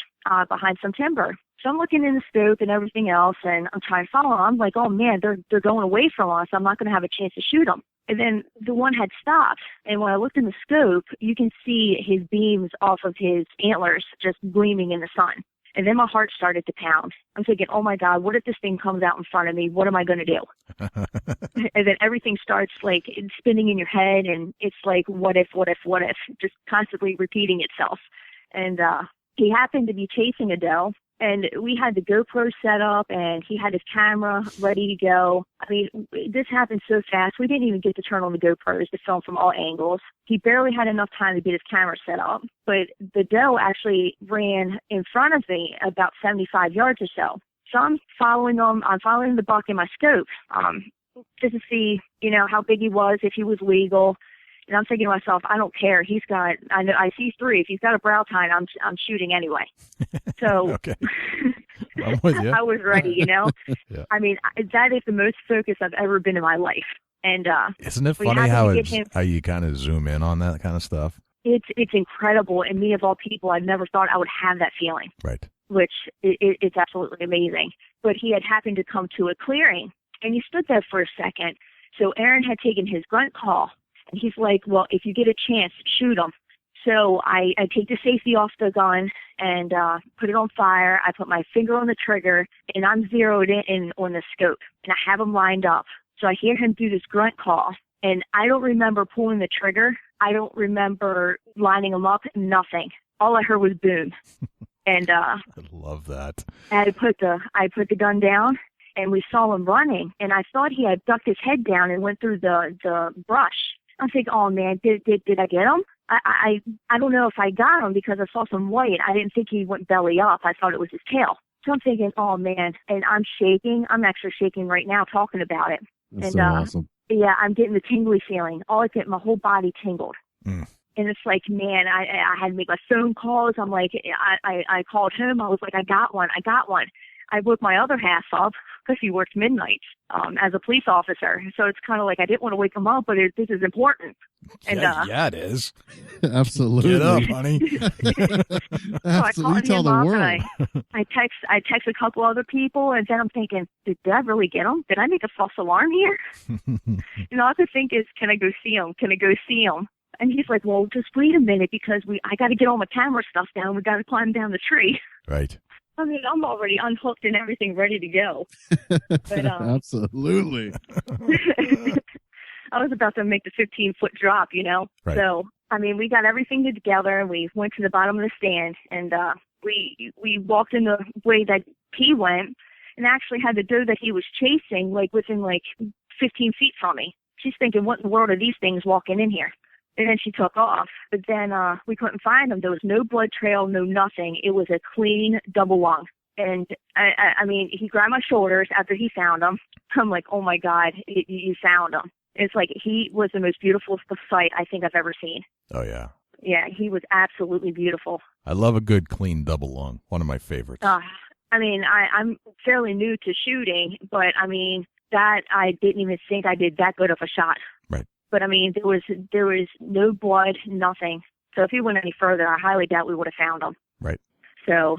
behind some timber. So I'm looking in the scope and everything else, and I'm trying to follow them. I'm like, oh man, they're going away from us. I'm not going to have a chance to shoot them. And then the one had stopped, and when I looked in the scope, you can see his beams off of his antlers just gleaming in the sun. And then my heart started to pound. I'm thinking, oh my God, what if this thing comes out in front of me? What am I going to do? And then everything starts like spinning in your head, and it's like, what if, just constantly repeating itself. And he happened to be chasing a doe, and we had the GoPro set up, and he had his camera ready to go. I mean, this happened so fast, we didn't even get to turn on the GoPros to film from all angles. He barely had enough time to get his camera set up, but the doe actually ran in front of me about 75 yards or so. So I'm following him. I'm following the buck in my scope just to see, how big he was, if he was legal. And I'm thinking to myself, I don't care. I see 3. If he's got a brow tine, I'm shooting anyway. So okay. I'm with you. I was ready, Yeah. I mean, that is the most focused I've ever been in my life. And isn't it funny how you kind of zoom in on that kind of stuff? It's incredible. And me, of all people, I never thought I would have that feeling. Right. Which it's absolutely amazing. But he had happened to come to a clearing, and he stood there for a second. So Aaron had taken his grunt call. And he's like, well, if you get a chance, shoot him. So I take the safety off the gun and put it on fire. I put my finger on the trigger, and I'm zeroed in on the scope. And I have him lined up. So I hear him do this grunt call. And I don't remember pulling the trigger. I don't remember lining them up, nothing. All I heard was boom. And I love that. I put the gun down, and we saw him running, and I thought he had ducked his head down and went through the brush. I'm thinking, oh man, did I get him? I don't know if I got him because I saw some white. I didn't think he went belly up. I thought it was his tail. So I'm thinking, oh man, and I'm shaking. I'm actually shaking right now talking about it. That's so awesome. Yeah, I'm getting the tingly feeling. All I get, my whole body tingled. Mm. And it's like, man, I had to make my phone calls. I'm like, I called him. I was like, I got one. I woke my other half up because he works midnights as a police officer. So it's kind of like I didn't want to wake him up, but this is important. And, yeah, it is. Absolutely. Get up, honey. Absolutely. Tell the world. I text a couple other people, and then I'm thinking, did I really get him? Did I make a false alarm here? And all I could think is, can I go see him? Can I go see him? And he's like, well, just wait a minute because I got to get all my camera stuff down. We got to climb down the tree. Right. I mean, I'm already unhooked and everything ready to go. But, absolutely. I was about to make the 15-foot drop, you know. Right. So, I mean, we got everything together, and we went to the bottom of the stand, and we walked in the way that he went, and actually had the doe that he was chasing, like, within, 15 feet from me. She's thinking, what in the world are these things walking in here? And then she took off. But then we couldn't find them. There was no blood trail, no nothing. It was a clean double lung. And, I mean, he grabbed my shoulders after he found them. I'm like, oh, my God, you found them. It's like he was the most beautiful sight I think I've ever seen. Oh, yeah. Yeah, he was absolutely beautiful. I love a good, clean double lung. One of my favorites. I mean, I'm fairly new to shooting, but, I mean, that I didn't even think I did that good of a shot. Right. But, I mean, there was no blood, nothing. So if he went any further, I highly doubt we would have found him. Right. So,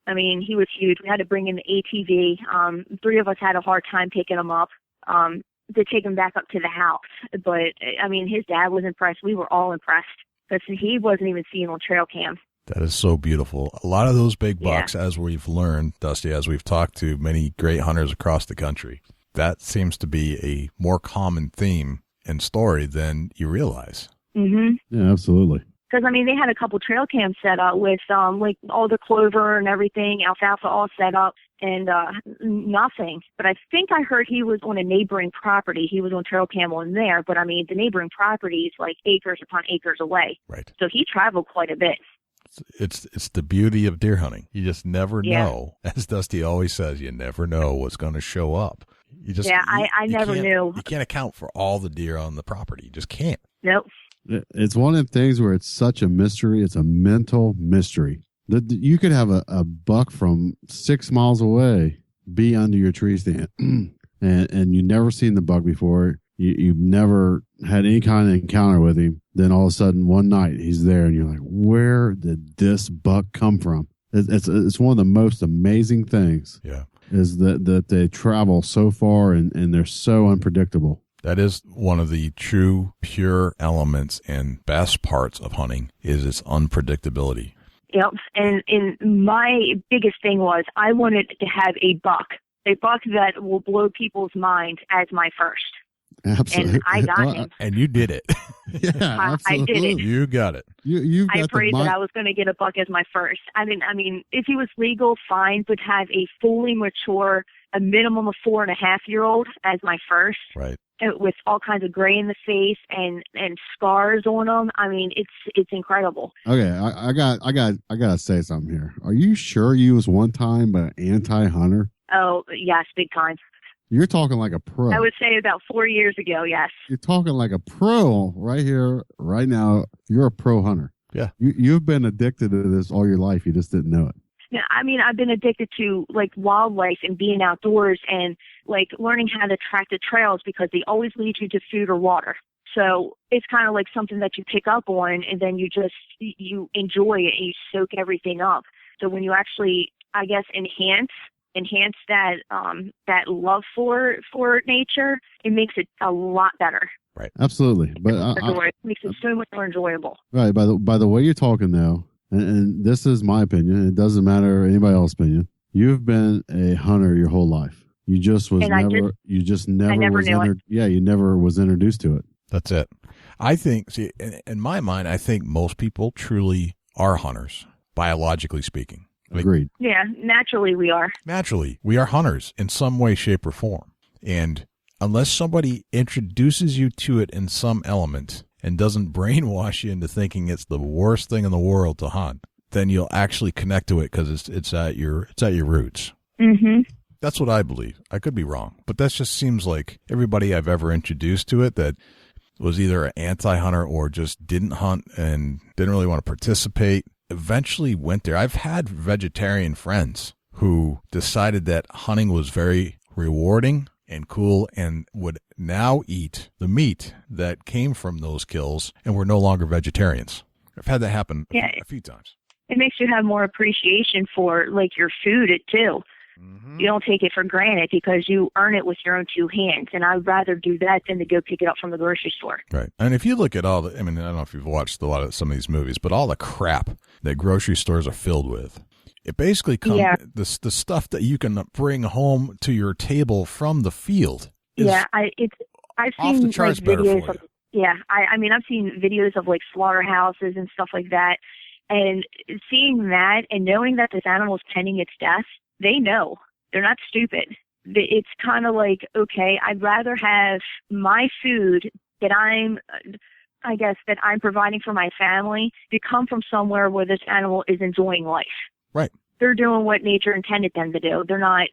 I mean, he was huge. We had to bring in the ATV. 3 of us had a hard time picking him up to take him back up to the house. But, I mean, his dad was impressed. We were all impressed because he wasn't even seen on trail cam. That is so beautiful. A lot of those big bucks, as we've learned, Dusty, as we've talked to many great hunters across the country, that seems to be a more common theme and story than you realize. Mm-hmm. Yeah, absolutely. Because, I mean, they had a couple trail cams set up with, like, all the clover and everything, alfalfa all set up, and nothing. But I think I heard he was on a neighboring property. He was on trail cam on there, but, I mean, the neighboring property is, like, acres upon acres away. Right. So he traveled quite a bit. It's the beauty of deer hunting. You just never know. As Dusty always says, you never know what's going to show up. You just I never knew. You can't account for all the deer on the property. You just can't. Nope. It's one of the things where it's such a mystery. It's a mental mystery. You could have a buck from 6 miles away be under your tree stand, and you never seen the buck before. You've never had any kind of encounter with him. Then all of a sudden, one night he's there, and you're like, "Where did this buck come from?" It's one of the most amazing things. Yeah, is that they travel so far and they're so unpredictable. That is one of the true, pure elements and best parts of hunting is its unpredictability. Yep. And my biggest thing was I wanted to have a buck that will blow people's minds as my first. Absolutely. And I got him. And you did it. Yeah, absolutely. I did it. You got it. I prayed that I was going to get a buck as my first. I mean, if he was legal, fine, but have a fully mature, a minimum of 4.5-year-old as my first. Right. With all kinds of gray in the face and scars on them. I mean, it's incredible. Okay, I gotta say something here. Are you sure you was one time an anti-hunter? Oh yes, big time. You're talking like a pro. I would say about 4 years ago. Yes. You're talking like a pro right here, right now. You're a pro hunter. Yeah. You've been addicted to this all your life. You just didn't know it. Yeah, I mean, I've been addicted to, like, wildlife and being outdoors and, like, learning how to track the trails because they always lead you to food or water. So it's kind of like something that you pick up on and then you enjoy it and you soak everything up. So when you actually, I guess, enhance that love for nature, it makes it a lot better. Right. Absolutely. But it makes it so much more enjoyable. Right. By the way you're talking now, and this is my opinion. It doesn't matter anybody else's opinion. You've been a hunter your whole life. You just was you never was you never was introduced to it. That's it. I think, see, in my mind, I think most people truly are hunters, biologically speaking. Agreed. Yeah, naturally we are. Naturally, we are hunters in some way, shape, or form. And unless somebody introduces you to it in some element and doesn't brainwash you into thinking it's the worst thing in the world to hunt, then you'll actually connect to it because it's at your roots. Mm-hmm. That's what I believe. I could be wrong, but that just seems like everybody I've ever introduced to it that was either an anti-hunter or just didn't hunt and didn't really want to participate eventually went there. I've had vegetarian friends who decided that hunting was very rewarding and cool and would now eat the meat that came from those kills and were no longer vegetarians. I've had that happen a few times. It makes you have more appreciation for like your food too. Mm-hmm. You don't take it for granted because you earn it with your own two hands, and I'd rather do that than to go pick it up from the grocery store. Right. And if you look at all the, I mean, I don't know if you've watched a lot of some of these movies, but all the crap that grocery stores are filled with, it basically comes, the stuff that you can bring home to your table from the field. Yeah, I've seen the charts like videos better for of, I mean, I've seen videos of like slaughterhouses and stuff like that, and seeing that and knowing that this animal is pending its death, they know. They're not stupid. It's kind of like, okay, I'd rather have my food that I'm providing for my family to come from somewhere where this animal is enjoying life. Right. They're doing what nature intended them to do. They're not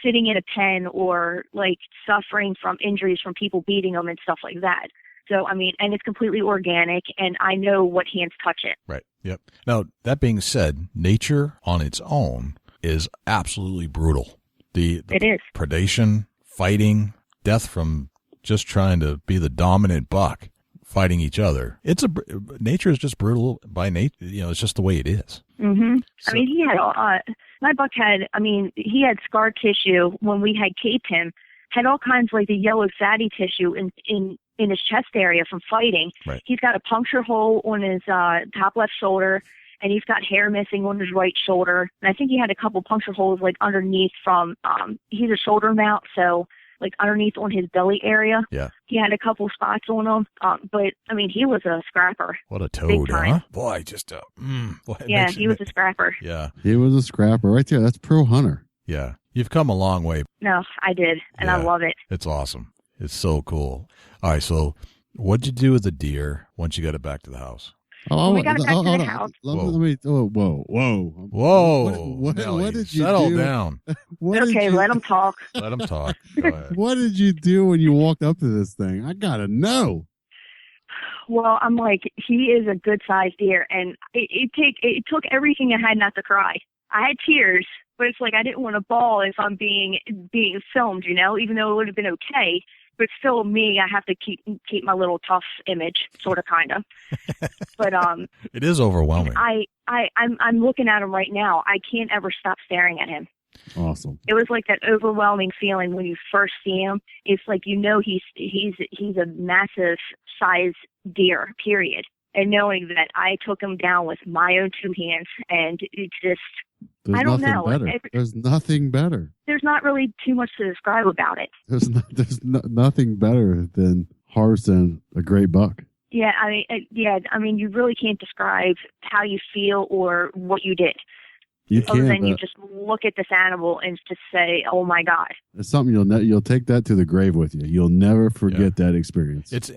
sitting in a pen or like suffering from injuries from people beating them and stuff like that. So, I mean, and it's completely organic, and I know what hands touch it. Right. Yep. Now, that being said, nature on its own is absolutely brutal. It is. Predation, fighting, death from just trying to be the dominant buck, fighting each other. Nature is just brutal by nature. You know, it's just the way it is. Mm-hmm. So, I mean, he had scar tissue when we had caped him, had all kinds of like the yellow fatty tissue in his chest area from fighting. Right. He's got a puncture hole on his top left shoulder, and he's got hair missing on his right shoulder. And I think he had a couple puncture holes like underneath from, he's a shoulder mount, so like underneath on his belly area. Yeah. He had a couple spots on him. But, I mean, he was a scrapper. What a toad, huh? Boy, just yeah, he was a scrapper. Yeah. He was a scrapper right there. That's pro hunter. Yeah. You've come a long way. No, I did, and I love it. It's awesome. It's so cool. All right, so what'd you do with the deer once you got it back to the house? We got it back to the house. Whoa. What did you Settle do? down. Okay, let him talk. Let him talk. Go ahead. What did you do when you walked up to this thing? I gotta know. Well, I'm like, he is a good-sized deer, and it took everything I had not to cry. I had tears, but it's like I didn't want to bawl if I'm being filmed, you know, even though it would have been okay. But still, me, I have to keep my little tough image, sort of, kind of. But it is overwhelming. I'm looking at him right now. I can't ever stop staring at him. Awesome. It was like that overwhelming feeling when you first see him. It's like you know he's a massive size deer. Period. And knowing that I took him down with my own two hands, and it's just. There's I don't nothing know. Better. There's nothing better. There's not really too much to describe about it. There's nothing better than harvesting a great buck. Yeah, I mean, you really can't describe how you feel or what you did. You other can't. than you just look at this animal and just say, "Oh my God!" It's something you'll take that to the grave with you. You'll never forget that experience. It's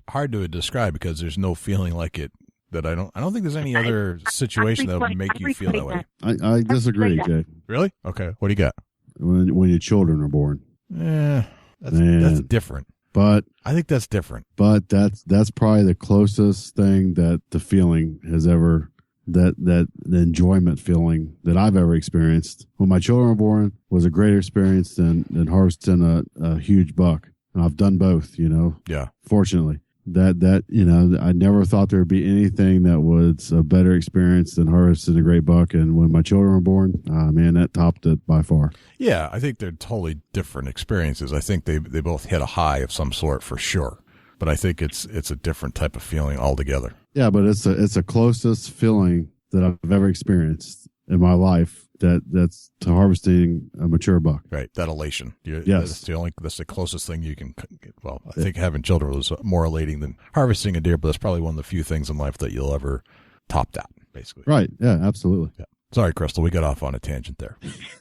hard to describe because there's no feeling like it. That I don't think there's any other situation that would make you feel that way. I disagree, Jay. Really? Okay. What do you got? When your children are born. That's different. But I think that's different. But that's probably the closest thing that the feeling has ever the enjoyment feeling that I've ever experienced. When my children were born was a greater experience than harvesting a huge buck. And I've done both, you know. Yeah. Fortunately. That you know, I never thought there would be anything that was a better experience than harvesting a great buck. And when my children were born, man, that topped it by far. Yeah, I think they're totally different experiences. I think they both hit a high of some sort for sure. But I think it's a different type of feeling altogether. Yeah, but it's a closest feeling that I've ever experienced in my life that's to harvesting a mature buck. Right, that elation. Yes. That's the closest thing you can. Well, I think having children was more elating than harvesting a deer, but that's probably one of the few things in life that you'll ever top that. Basically. Right. Yeah. Absolutely. Yeah. Sorry, Krystal, we got off on a tangent there.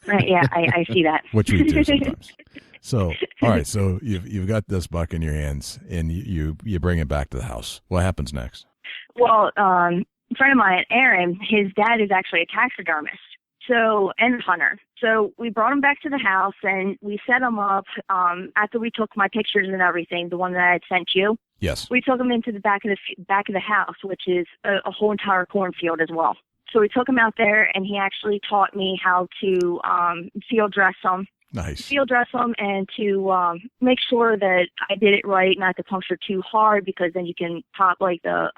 Right, yeah, I see that. Which we do sometimes. So, all right, so you've got this buck in your hands, and you bring it back to the house. What happens next? Well, a friend of mine, Aaron, his dad is actually a taxidermist, and hunter. So we brought him back to the house, and we set him up after we took my pictures and everything, the one that I had sent you. Yes. We took him into the back of the house, which is a whole entire cornfield as well. So we took him out there, and he actually taught me how to field dress them. Nice. Field dress them, and to make sure that I did it right, not to puncture too hard, because then you can pop like the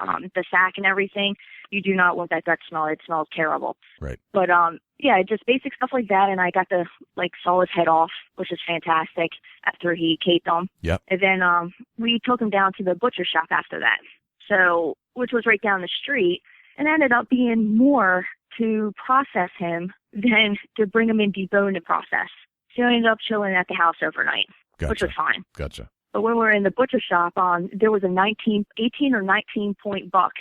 sack and everything. You do not want that smell. It smells terrible. Right. But yeah, just basic stuff like that, and I got to saw his head off, which is fantastic. After he caped him. Yep. And then we took him down to the butcher shop after that. So, which was right down the street. And ended up being more to process him than to bring him in debone to process. So I ended up chilling at the house overnight, Gotcha. which was fine. Gotcha. But when we were in the butcher shop, there was a 18 or 19 point buck,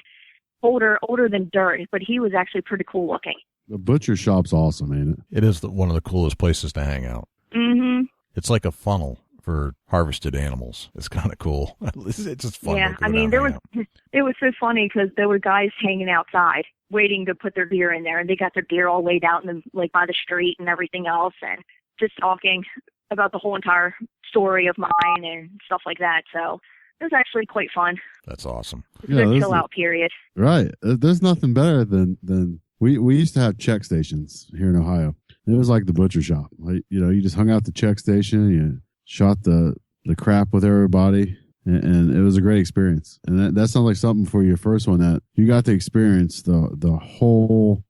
older than dirt, but he was actually pretty cool looking. The butcher shop's awesome, ain't it? It is one of the coolest places to hang out. Mm-hmm. It's like a funnel for harvested animals. It's kind of cool. It's just fun. Yeah, I mean, it was so funny because there were guys hanging outside waiting to put their deer in there, and they got their deer all laid out in by the street and everything else, and just talking about the whole entire story of mine and stuff like that. So it was actually quite fun. That's awesome. It's a good chill out period. Right. There's nothing better than we used to have check stations here in Ohio. It was like the butcher shop. You just hung out the check station, you shot the crap with everybody, and it was a great experience. And that sounds like something for your first one, that you got to experience the whole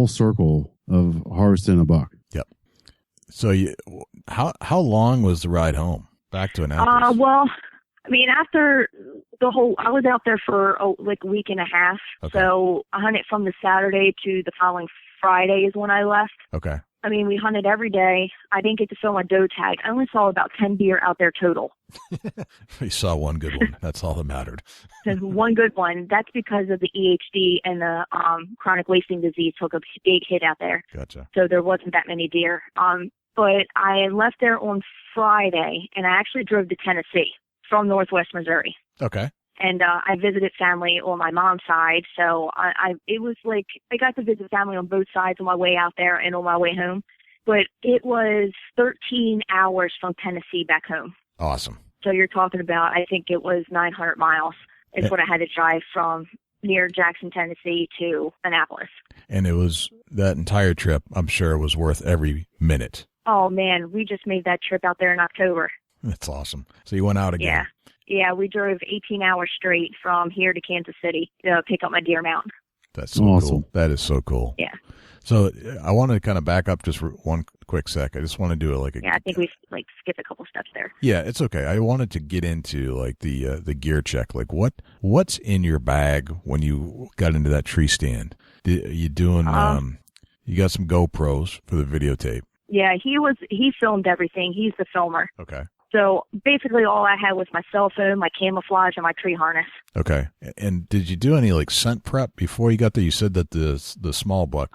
circle of harvesting a buck. Yep. So how long was the ride home back to Annapolis? Well, I mean, after I was out there for a week and a half. Okay. So I hunted from the Saturday to the following Friday is when I left. Okay. I mean, we hunted every day. I didn't get to fill my doe tag. I only saw about 10 deer out there total. You saw one good one. That's all that mattered. There's one good one. That's because of the EHD and the chronic wasting disease took a big hit out there. Gotcha. So there wasn't that many deer. But I left there on Friday, and I actually drove to Tennessee from Northwest Missouri. Okay. And I visited family on my mom's side, so it was like I got to visit family on both sides on my way out there and on my way home. But it was 13 hours from Tennessee back home. Awesome. So you're talking about, I think it was 900 miles is what I had to drive from near Jackson, Tennessee to Annapolis. And it was that entire trip, I'm sure, was worth every minute. Oh, man, we just made that trip out there in October. That's awesome. So you went out again. Yeah, we drove 18 hours straight from here to Kansas City to pick up my deer mount. That's so awesome. Cool. That is so cool. Yeah. So I want to kind of back up just for one quick sec. I just want to do it I think we skipped a couple steps there. Yeah, it's okay. I wanted to get into the gear check. Like what's in your bag when you got into that tree stand? You doing you got some GoPros for the videotape? Yeah, he filmed everything. He's the filmer. Okay. So basically all I had was my cell phone, my camouflage, and my tree harness. Okay. And did you do any scent prep before you got there? You said that the small buck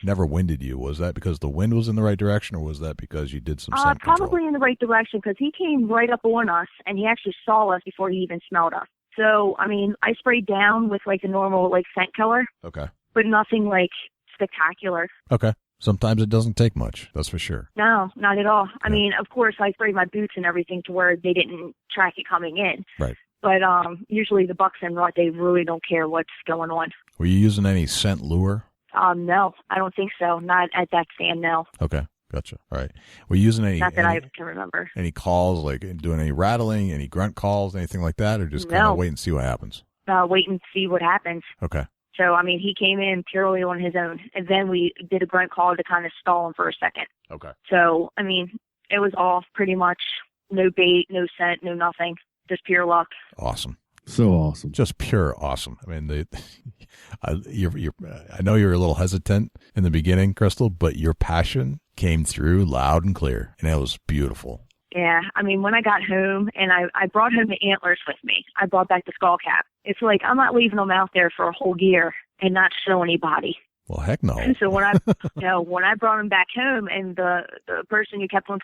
never winded you. Was that because the wind was in the right direction, or was that because you did some scent control? Probably in the right direction, because he came right up on us, and he actually saw us before he even smelled us. So, I mean, I sprayed down with the normal scent killer. Okay. But nothing spectacular. Okay. Sometimes it doesn't take much, that's for sure. No, not at all. I mean, of course, I sprayed my boots and everything to where they didn't track it coming in. Right. But usually the bucks and rut, they really don't care what's going on. Were you using any scent lure? No, I don't think so. Not at that stand, no. Okay, gotcha. All right. Were you using any... Not that I can remember. Any calls, doing any rattling, any grunt calls, anything like that, or just kind of wait and see what happens? Wait and see what happens. Okay. So, I mean, he came in purely on his own, and then we did a grunt call to kind of stall him for a second. Okay. So, I mean, it was all pretty much no bait, no scent, no nothing, just pure luck. Awesome. So awesome. Just pure awesome. I mean, I know you're a little hesitant in the beginning, Krystal, but your passion came through loud and clear, and it was beautiful. Yeah, I mean, when I got home, and I brought home the antlers with me, I brought back the skull cap. It's like I'm not leaving them out there for a whole year and not show anybody. Well, heck no. So when I brought him back home, and the person who kept on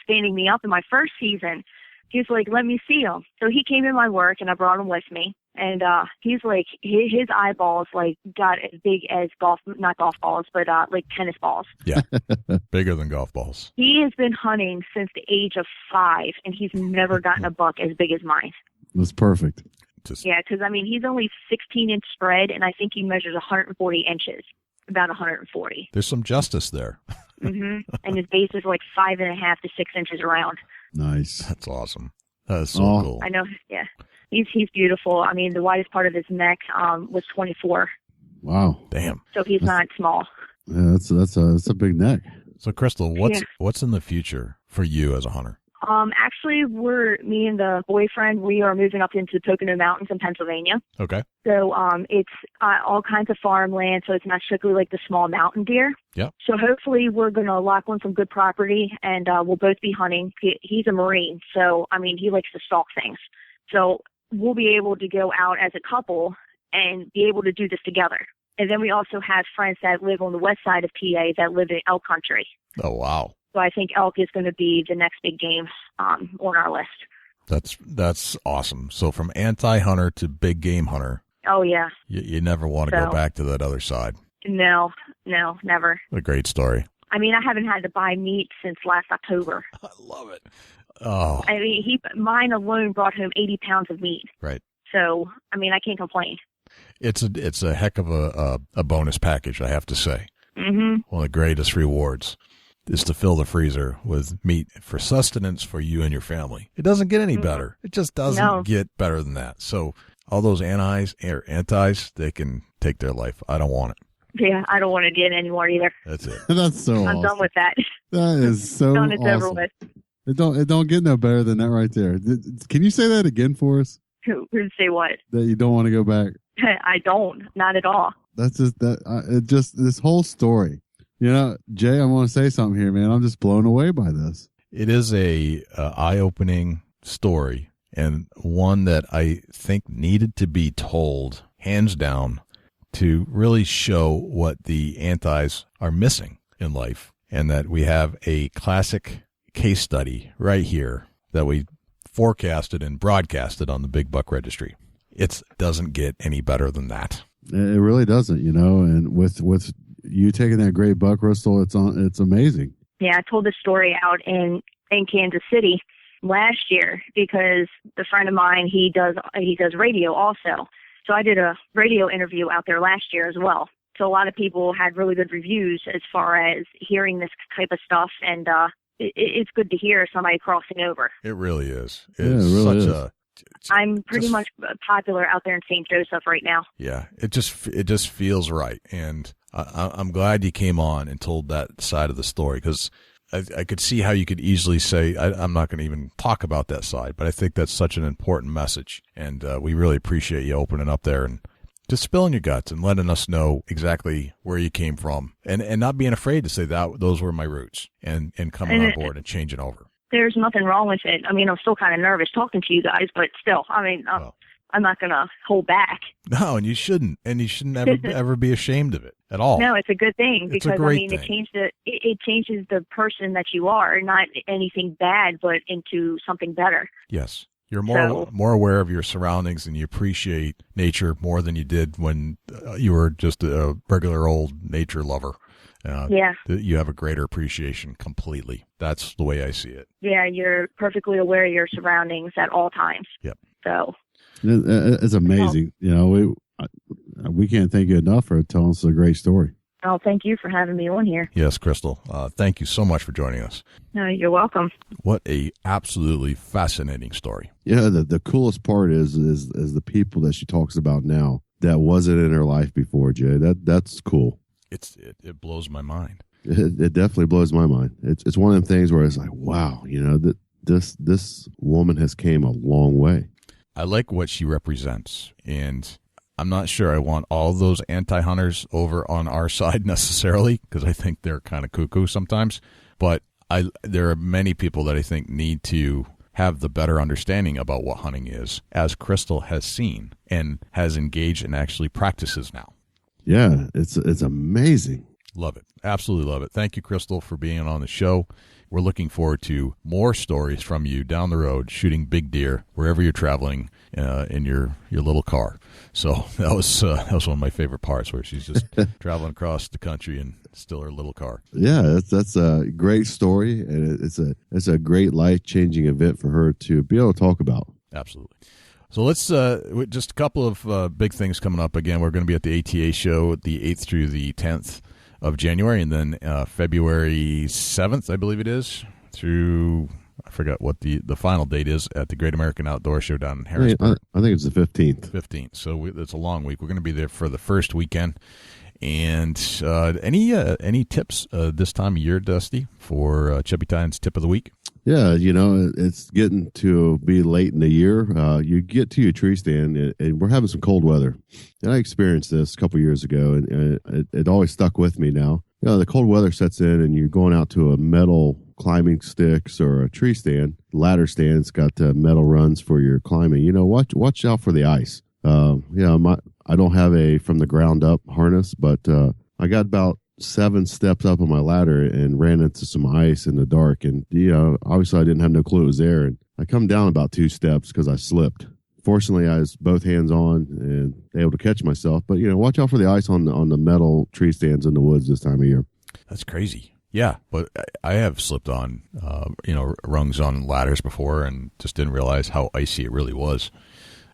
standing me up in my first season, he was like, "Let me see him." So he came in my work, and I brought him with me. And he's like, his eyeballs like got as big as not golf balls, but like tennis balls. Yeah, bigger than golf balls. He has been hunting since the age of 5, and he's never gotten a buck as big as mine. That's perfect. Yeah, because I mean, he's only 16-inch spread, and I think he measures 140 inches, about 140. There's some justice there. And his base is like 5.5 to 6 inches around. Nice. That's awesome. That is so cool. I know. Yeah, he's beautiful. I mean, the widest part of his neck was 24. Wow. Damn. So he's not small. Yeah, that's a big neck. So, Krystal, what's in the future for you as a hunter? Actually, me and the boyfriend, we are moving up into the Pocono Mountains in Pennsylvania. Okay. So it's all kinds of farmland, so it's not strictly like the small mountain deer. Yep. So hopefully we're going to lock on some good property, and we'll both be hunting. He's a Marine, so, I mean, he likes to stalk things. So we'll be able to go out as a couple and be able to do this together. And then we also have friends that live on the west side of PA that live in elk country. Oh, wow. So I think elk is going to be the next big game on our list. That's awesome. So from anti-hunter to big game hunter. Oh, yeah. You never want to go back to that other side. No, never. A great story. I mean, I haven't had to buy meat since last October. I love it. Oh. I mean, mine alone brought home 80 pounds of meat. Right. So, I mean, I can't complain. It's a heck of a bonus package, I have to say. Mm-hmm. One of the greatest rewards is to fill the freezer with meat for sustenance for you and your family. It doesn't get any better. It just doesn't get better than that. So all those antis, they can take their life. I don't want it. Yeah, I don't want to get any more either. That's it. That's so awesome. I'm done with that. That is so done, it's awesome. over with. It don't get no better than that right there. Can you say that again for us? Who say what? That you don't want to go back. I don't. Not at all. That's just this whole story. You know, Jay, I want to say something here, man. I'm just blown away by this. It is a eye-opening story, and one that I think needed to be told, hands down, to really show what the antis are missing in life, and that we have a classic case study right here that we forecasted and broadcasted on the Big Buck Registry. It doesn't get any better than that. It really doesn't, you know, and with you taking that great buck, Krystal, it's amazing. Yeah, I told this story out in Kansas City last year because the friend of mine, he does radio also. So I did a radio interview out there last year as well. So a lot of people had really good reviews as far as hearing this type of stuff, and it's good to hear somebody crossing over. It really is. I'm pretty much popular out there in St. Joseph right now. Yeah, it just feels right, and I'm glad you came on and told that side of the story, because I could see how you could easily say, I'm not going to even talk about that side, but I think that's such an important message, and we really appreciate you opening up there and just spilling your guts and letting us know exactly where you came from, and not being afraid to say that those were my roots, and coming on board and changing over. There's nothing wrong with it. I mean, I'm still kind of nervous talking to you guys, but still, I mean, I'm not going to hold back. No, and you shouldn't ever be ashamed of it at all. No, it's a good thing, because I mean, thing. it changes the person that you are, not anything bad, but into something better. Yes. You're more aware of your surroundings, and you appreciate nature more than you did when you were just a regular old nature lover. You have a greater appreciation completely. That's the way I see it. Yeah, you're perfectly aware of your surroundings at all times. Yep. So it's amazing. You know, we can't thank you enough for telling us a great story. Oh, thank you for having me on here. Yes, Krystal. Thank you so much for joining us. No, you're welcome. What a absolutely fascinating story. Yeah, the coolest part is the people that she talks about now that wasn't in her life before, Jay. That's cool. It blows my mind. It definitely blows my mind. It's one of them things where it's like, wow, you know, that this woman has came a long way. I like what she represents, and I'm not sure I want all those anti-hunters over on our side necessarily, because I think they're kind of cuckoo sometimes. But there are many people that I think need to have the better understanding about what hunting is, as Krystal has seen and has engaged and actually practices now. Yeah, it's amazing. Love it. Absolutely love it. Thank you, Krystal, for being on the show. We're looking forward to more stories from you down the road, shooting big deer wherever you're traveling in your little car. So that was one of my favorite parts, where she's just traveling across the country in still her little car. Yeah, that's a great story, and it's a great life-changing event for her to be able to talk about. Absolutely. So let's just a couple of big things coming up. Again, we're going to be at the ATA show the 8th through the 10th of January, and then February 7th, I believe it is, through, I forgot what the final date is, at the Great American Outdoor Show down in Harrisburg. I think it's the 15th. 15th. So it's a long week. We're going to be there for the first weekend. And any tips this time of year, Dusty, for Chubby Tine's tip of the week? Yeah, it's getting to be late in the year. You get to your tree stand, and we're having some cold weather. And I experienced this a couple years ago, and it always stuck with me now. The cold weather sets in, and you're going out to a metal climbing sticks or a tree stand, ladder stand. It's got metal runs for your climbing. Watch out for the ice. I don't have a from the ground up harness, but I got about 7 steps up on my ladder and ran into some ice in the dark. And, obviously I didn't have no clue it was there. And I come down about 2 steps because I slipped. Fortunately, I was both hands on and able to catch myself. But, watch out for the ice on the metal tree stands in the woods this time of year. That's crazy. Yeah, but I have slipped on, rungs on ladders before and just didn't realize how icy it really was.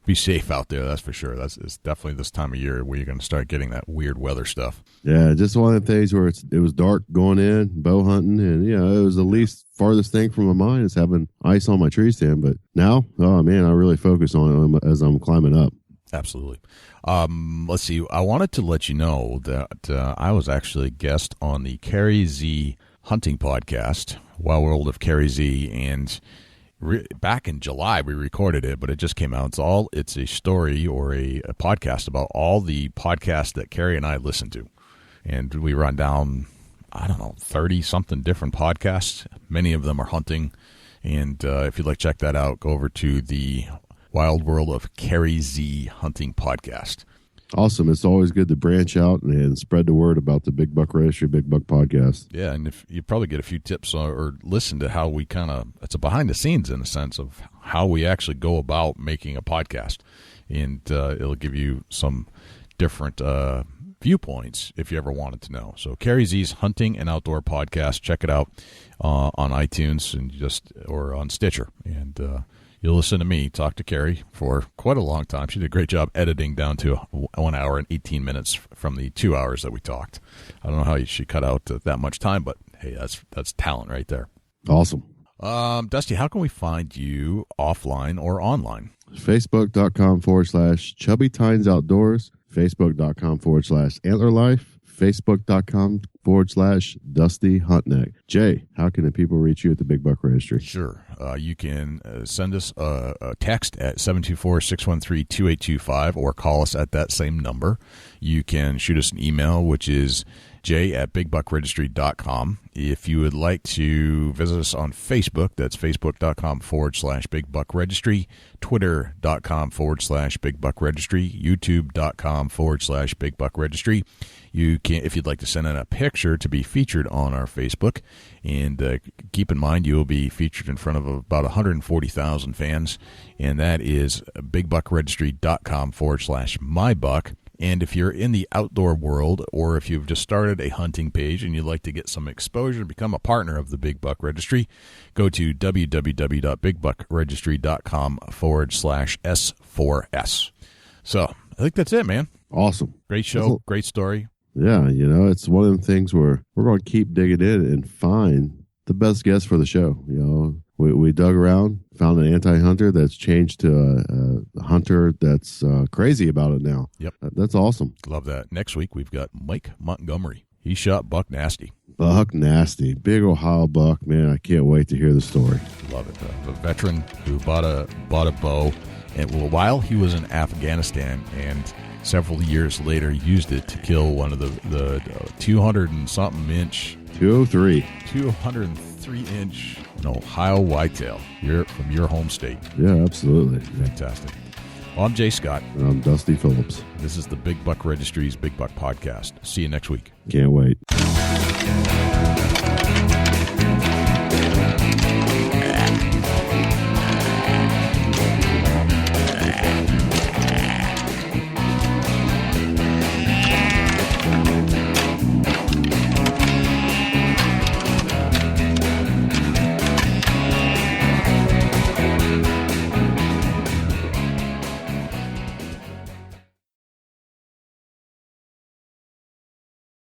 Be safe out there, that's for sure. It's definitely this time of year where you're going to start getting that weird weather stuff. Yeah, just one of the things where it was dark going in, bow hunting, and, it was the least farthest thing from my mind is having ice on my tree stand. But now, oh, man, I really focus on it as I'm climbing up. Absolutely. Let's see. I wanted to let you know that I was actually a guest on the Carrie Z hunting podcast, Wild World of Carrie Z, and back in July we recorded it, but it just came out. It's a story or a podcast about all the podcasts that Carrie and I listen to, and we run down 30-something different podcasts. Many of them are hunting, and if you'd like to check that out, go over to the Wild World of Carrie Z hunting podcast. Awesome. It's always good to branch out and spread the word about the Big Buck Registry, Big Buck podcast. Yeah, and if you probably get a few tips or listen to how we it's a behind the scenes in a sense of how we actually go about making a podcast. And it'll give you some different viewpoints if you ever wanted to know. So Carrie Z's Hunting and Outdoor Podcast, check it out on iTunes or on Stitcher. And you'll listen to me talk to Carrie for quite a long time. She did a great job editing down to 1 hour and 18 minutes from the 2 hours that we talked. I don't know how she cut out that much time, but hey, that's talent right there. Awesome. Dusty, how can we find you offline or online? Facebook.com/Chubby Tines Outdoors, Facebook.com/Antler Life, Facebook.com/Dusty Huntneck. Jay, how can the people reach you at the Big Buck Registry? Sure. You can send us a text at 724-613-2825 or call us at that same number. You can shoot us an email, which is jay@bigbuckregistry.com. If you would like to visit us on Facebook, that's facebook.com/bigbuckregistry, twitter.com/bigbuckregistry, youtube.com/bigbuckregistry. You can, if you'd like to send in a picture to be featured on our Facebook, and keep in mind you will be featured in front of about 140,000 fans, and that is bigbuckregistry.com/mybuck. And if you're in the outdoor world, or if you've just started a hunting page and you'd like to get some exposure and become a partner of the Big Buck Registry, go to www.bigbuckregistry.com/S4S. So I think that's it, man. Awesome. Great show. Great story. Yeah, it's one of them things where we're going to keep digging in and find the best guest for the show. We dug around, found an anti-hunter that's changed to a hunter that's crazy about it now. Yep. That's awesome. Love that. Next week, we've got Mike Montgomery. He shot buck nasty. Buck nasty. Big Ohio buck, man. I can't wait to hear the story. Love it. A veteran who bought a bow, and while he was in Afghanistan, and several years later used it to kill one of the 200 and something inch 203-inch Ohio whitetail from your home state. Yeah, absolutely. Fantastic. Well, I'm Jay Scott. And I'm Dusty Phillips. This is the Big Buck Registry's Big Buck Podcast. See you next week. Can't wait.